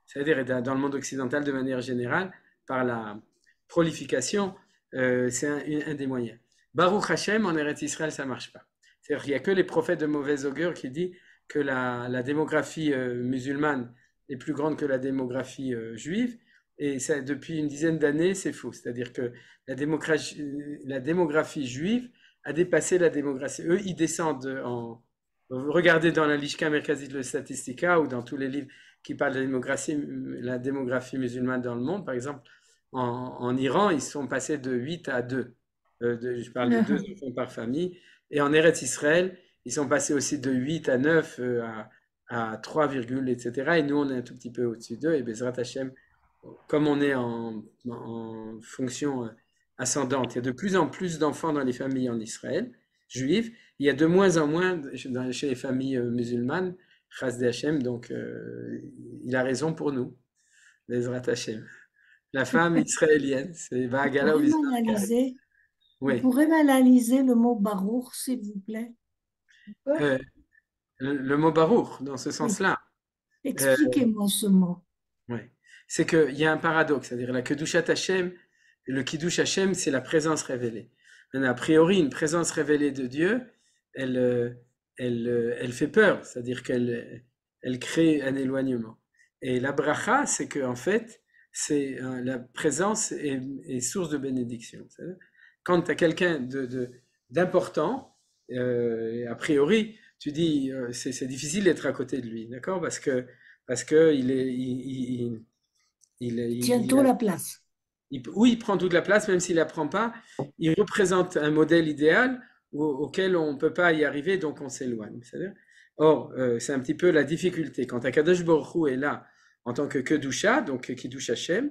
C'est-à-dire, dans le monde occidental, de manière générale, par la prolification, c'est un des moyens. Baruch Hashem, en Eretz Israël, ça ne marche pas. C'est-à-dire qu'il n'y a que les prophètes de mauvais augure qui disent que la démographie musulmane est plus grande que la démographie juive. Et ça, depuis une dizaine d'années, c'est faux. C'est-à-dire que la démographie juive a dépassé la démographie. Eux, ils descendent regardez dans la Lishka Merkazit le Statistica ou dans tous les livres qui parlent de la démographie musulmane dans le monde. Par exemple, en Iran, ils sont passés de 8 à 2. Je parle de 2 enfants par famille. Et en Eretz Israël, ils sont passés aussi de 8 à 9 à 3, etc. Et nous, on est un tout petit peu au-dessus d'eux. Et Bezrat Hashem, comme on est en fonction ascendante, il y a de plus en plus d'enfants dans les familles en Israël, juives. Il y a de moins en moins chez les familles musulmanes, Chasdei Hashem, donc il a raison pour nous, Bezrat Hashem. La femme israélienne, c'est Va'agala ou Vous Oui. pourrez m'analyser le mot barour, s'il vous plaît? Le mot Baruch, dans ce sens-là. Expliquez-moi ce mot. Oui. C'est qu'il y a un paradoxe, c'est-à-dire la Kedushat Hashem, le Kiddush Hashem, c'est la présence révélée. A priori, une présence révélée de Dieu, elle fait peur, c'est-à-dire qu'elle crée un éloignement. Et la bracha, c'est que en fait, la présence est source de bénédiction. Quand tu as quelqu'un d'important, a priori, tu dis, c'est difficile d'être à côté de lui, d'accord? Parce que Tient il toute a la place. oui, il prend toute la place, même s'il ne la prend pas. Il représente un modèle idéal auquel on ne peut pas y arriver, donc on s'éloigne. Or, c'est un petit peu la difficulté. Quand Akadosh Baruch Hu est là en tant que Kedusha, donc Kiddush Hashem,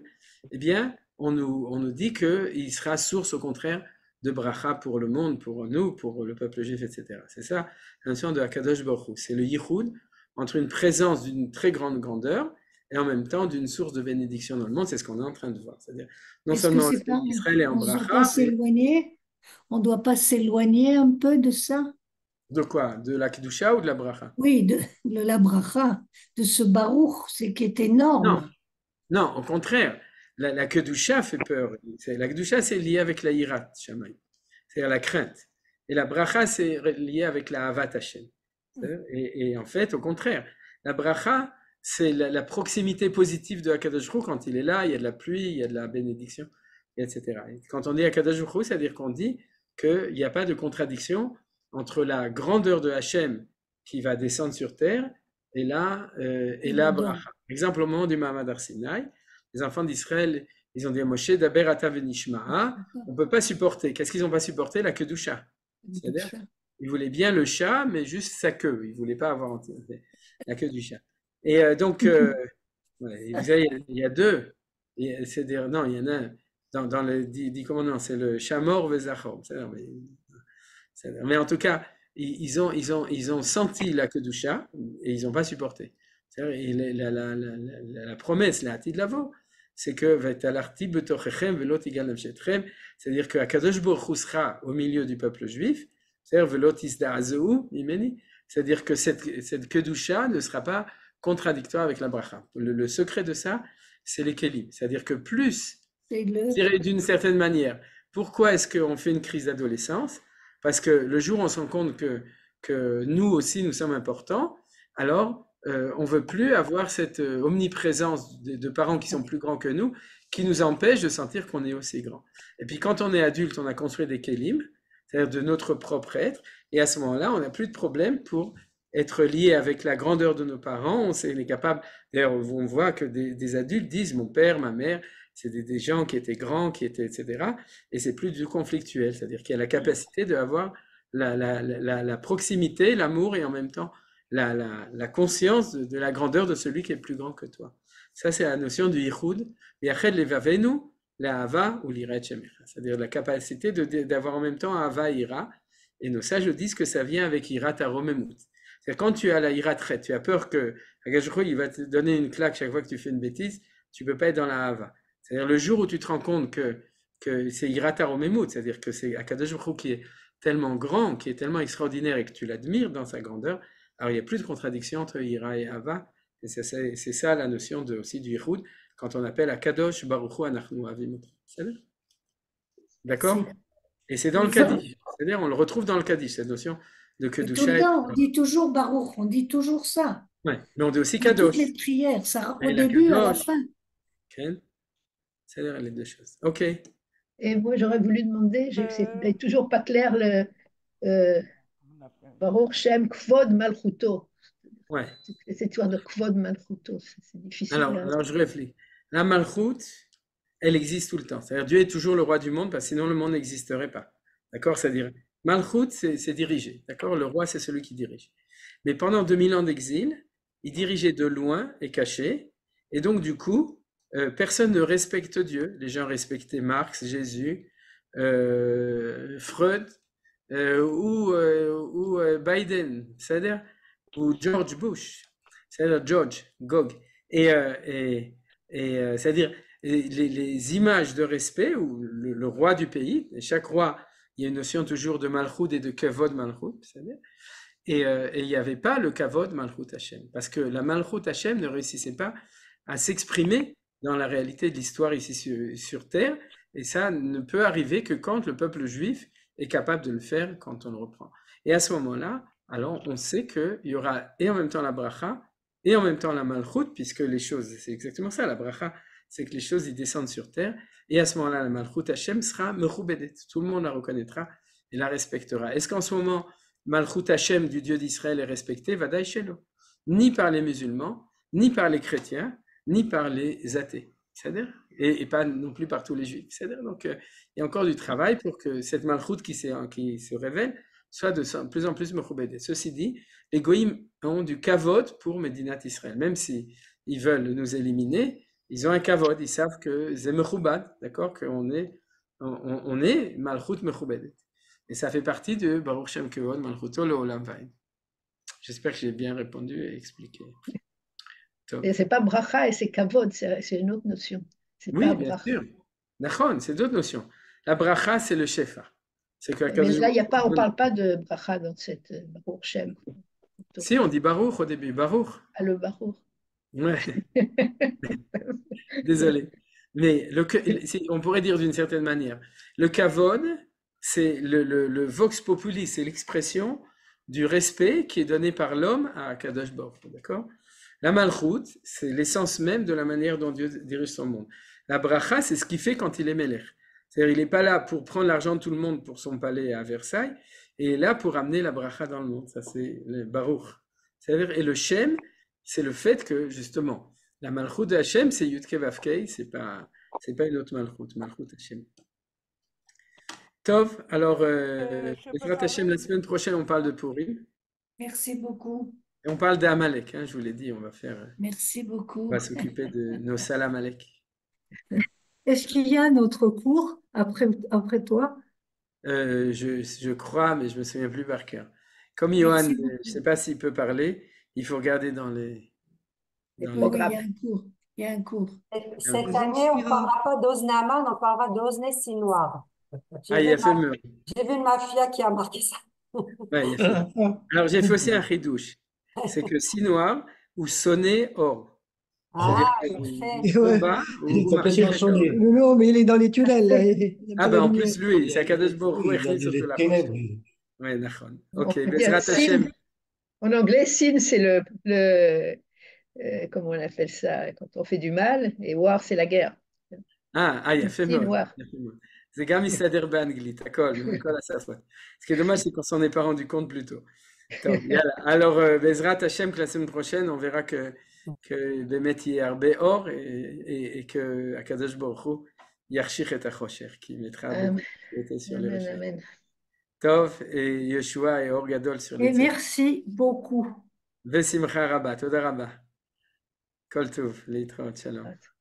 eh bien, on nous dit qu'il sera source, au contraire, de bracha pour le monde, pour nous, pour le peuple juif, etc. C'est ça la notion de Akadosh Baruch Hu. C'est le yichud entre une présence d'une très grande grandeur et en même temps d'une source de bénédiction dans le monde. C'est ce qu'on est en train de voir. C'est-à-dire, non Est-ce que seulement c'est pas, Israël est en on ne doit pas bracha, mais s'éloigner? On ne doit pas s'éloigner un peu de ça? de quoi? De la Kedusha ou de la bracha? Oui, de la bracha, de ce barour, c'est qui est Non, énorme. non, au contraire. La Kedusha fait peur. La Kedusha, c'est lié avec la Yirat Shamayim, c'est-à-dire la crainte. Et la bracha, c'est lié avec la Havat Hashem. Et en fait, au contraire, la bracha, c'est la proximité positive de Akadosh Baruch Hu. Quand il est là, il y a de la pluie, il y a de la bénédiction, etc. Et quand on dit Akadosh Baruch Hu, c'est-à-dire qu'on dit qu'il n'y a pas de contradiction entre la grandeur de Hachem qui va descendre sur terre et la bracha. Exemple, au moment du Mahamad Har Sinaï, les enfants d'Israël, ils ont dit à Moshe, Daber ata venishma'a, on ne peut pas supporter. Qu'est-ce qu'ils n'ont pas supporté? La kedusha. C'est-à-dire, ils voulaient bien le chat, mais juste sa queue. Ils ne voulaient pas avoir la queue du chat. Et donc, ouais, vous savez, il y a deux. Non, il y en a un. Dans les 10 commandements, c'est le Shamor Vezachor. Mais en tout cas, ils ont senti la kedusha et ils n'ont pas supporté. Et la promesse, la Atid Lavo, c'est que c'est-à-dire que Akadosh Baruch Hu sera au milieu du peuple juif, c'est-à-dire que cette kedusha ne sera pas contradictoire avec la bracha. Le secret de ça, c'est les kelim. C'est-à-dire que plus, d'une certaine manière, pourquoi est-ce qu'on fait une crise d'adolescence? Parce que le jour où on se rend compte que nous aussi, nous sommes importants, alors on ne veut plus avoir cette omniprésence de parents qui sont plus grands que nous, qui nous empêche de sentir qu'on est aussi grand. Et puis quand on est adulte, on a construit des kélim, c'est-à-dire de notre propre être, et à ce moment-là, on n'a plus de problème pour être lié avec la grandeur de nos parents. On est capable, d'ailleurs, on voit que des adultes disent, mon père, ma mère, c'est des gens qui étaient grands, qui étaient, etc. Et c'est plus du conflictuel, c'est-à-dire qu'il y a la capacité d'avoir la proximité, l'amour et en même temps la conscience de la grandeur de celui qui est plus grand que toi. Ça, c'est la notion du yichud. Yached levavenu, la hava ou l'irat shemecha. C'est-à-dire la capacité d'avoir en même temps hava et ira. Et nos sages disent que ça vient avec irat aromemut. C'est-à-dire quand tu as la irat trait, tu as peur que Akadosh Baruch Hu, il va te donner une claque chaque fois que tu fais une bêtise, tu ne peux pas être dans la hava. C'est-à-dire le jour où tu te rends compte que c'est irat aromemut, c'est-à-dire que c'est Akadosh Baruch Hu qui est tellement grand, qui est tellement extraordinaire et que tu l'admires dans sa grandeur, alors il n'y a plus de contradiction entre ira et hava. Et c'est ça la notion aussi du yichud, quand on appelle Akadosh Baruch Hu Anachnu Avim. D'accord? Et c'est dans le Kaddish. C'est-à-dire, on le retrouve dans le Kaddish, cette notion de Kedusha. Tout le temps, on dit toujours barour, on dit toujours ça. Ouais, mais on dit aussi Dans Kadosh. toutes les prières, ça, au Et la début, à la Kadosh. fin. Okay. C'est-à-dire les deux choses. Ok. Et moi, j'aurais voulu demander, c'est toujours pas clair le Baruch Shem Kvod Malchuto. Ouais. Cette histoire de Kvod Malchuto, c'est difficile. Alors je réfléchis. La Malchut, elle existe tout le temps. C'est-à-dire Dieu est toujours le roi du monde, parce que sinon le monde n'existerait pas. D'accord? C'est-à-dire, Malchut, c'est diriger. D'accord? Le roi, c'est celui qui dirige. Mais pendant 2000 ans d'exil, il dirigeait de loin et caché. Et donc, du coup, personne ne respecte Dieu. Les gens respectaient Marx, Jésus, Freud ou Biden, c'est-à-dire, ou George Bush, c'est-à-dire George, Gog. C'est-à-dire les images de respect, ou le roi du pays, et chaque roi, il y a une notion toujours de Malchut et de Kavod Malchut, c'est-à-dire, et il n'y avait pas le Kavod Malchut Hashem, parce que la Malchut Hashem ne réussissait pas à s'exprimer dans la réalité de l'histoire ici sur terre, et ça ne peut arriver que quand le peuple juif est capable de le faire, quand on le reprend. Et à ce moment-là, alors on sait qu'il y aura et en même temps la bracha, et en même temps la malchut, puisque les choses, c'est exactement ça, la bracha, c'est que les choses, ils descendent sur terre, et à ce moment-là, la malchut Hashem sera mechubedet, tout le monde la reconnaîtra et la respectera. Est-ce qu'en ce moment, Malchut Hashem du Dieu d'Israël est respectée, Vadaï Shelo. Ni par les musulmans, ni par les chrétiens, ni par les athées. C'est-à-dire, et pas non plus par tous les juifs. C'est-à-dire, donc, il y a encore du travail pour que cette Malchut qui se révèle soit de plus en plus mechoubédée. Ceci dit, les goïms ont du kavod pour Médinat Israël. Même si ils veulent nous éliminer, ils ont un kavod, ils savent que c'est mechoubad, d'accord, qu'on est, on est Malchut mechoubédée. Et ça fait partie de Baruch Shem Kevod Malchuto Leolam Vaed. J'espère que j'ai bien répondu et expliqué. Et c'est pas bracha et c'est kavod, c'est une autre notion. C'est Oui, pas bien bracha. sûr. Nachon, c'est d'autres notions. La bracha, c'est le shefa. C'est que Mais là, on parle pas de bracha dans cette Baruch Shem. Si, on dit Baruch au début, Baruch. Ah, le Baruch. Ouais. Désolé. Mais on pourrait dire d'une certaine manière, le kavod, c'est le vox populi, c'est l'expression du respect qui est donné par l'homme à Kadosh Baruch Hu, d'accord? La malchut, c'est l'essence même de la manière dont Dieu dirige son monde. La bracha, c'est ce qu'il fait quand il est melech. C'est-à-dire, il n'est pas là pour prendre l'argent de tout le monde pour son palais à Versailles, et il est là pour amener la bracha dans le monde. Ça, c'est le Baruch. C'est-à-dire, et le Shem, c'est le fait que, justement, la malchut de Hashem, c'est Yudke Vavkei, c'est pas une autre malchut Hashem. Tov, alors, Hashem, la semaine prochaine, on parle de Purim. Merci beaucoup. Et on parle d'Amalek, hein, je vous l'ai dit, on Merci beaucoup. va s'occuper de nos Salamalek. Est-ce qu'il y a un autre cours après toi? Je crois, mais je me souviens plus par cœur. Comme Johan, Merci je beaucoup. ne sais pas s'il peut parler, il faut regarder dans les Les Oui, il y programmes. a un cours. Il y a un cours. Cette année, on ne parlera pas d'Oznaman, on parlera d'Ozne Sinoir. Ah, il a fait le... J'ai vu ma fille qui a marqué ça. Ouais, il a fait... Alors, j'ai fait aussi un chidouche. C'est que Sinoir ou sonner or. Ah, C'est-à-dire parfait. combat ou Il s'appelle marcher sonner. d'accord. Non, mais il est dans les tunnels, là. Il y a Ah pas ben la en lumière. plus lui, c'est Akadosh Baruch Hu Oui, il a écrit sur des toute la ténèbres. Ouais, nachon. On Ok, peut dire Bezrat Hashem. sin. En anglais, sin, c'est comment on appelle ça, quand on fait du mal, et war, c'est la guerre. יפה Sin, מאוד. war. יפה מאוד. זה גם מסתדר באנגלית, הכל השפות. Ce qui est dommage, c'est qu'on s'en est pas rendu compte plus tôt. טוב, יאללה. Alors, בעזרת השם, que la semaine prochaine, on verra que באמת יהיה הרבה אור, et que הקדוש ברוך הוא יחשיך את החושך, כי mettra beaucoup de beauté sur les Amen, recherches. amen. טוב, ישועה et אור גדול sur Et les merci beaucoup. ושמחה רבה, תודה רבה. כל טוב, להתראות, שלום.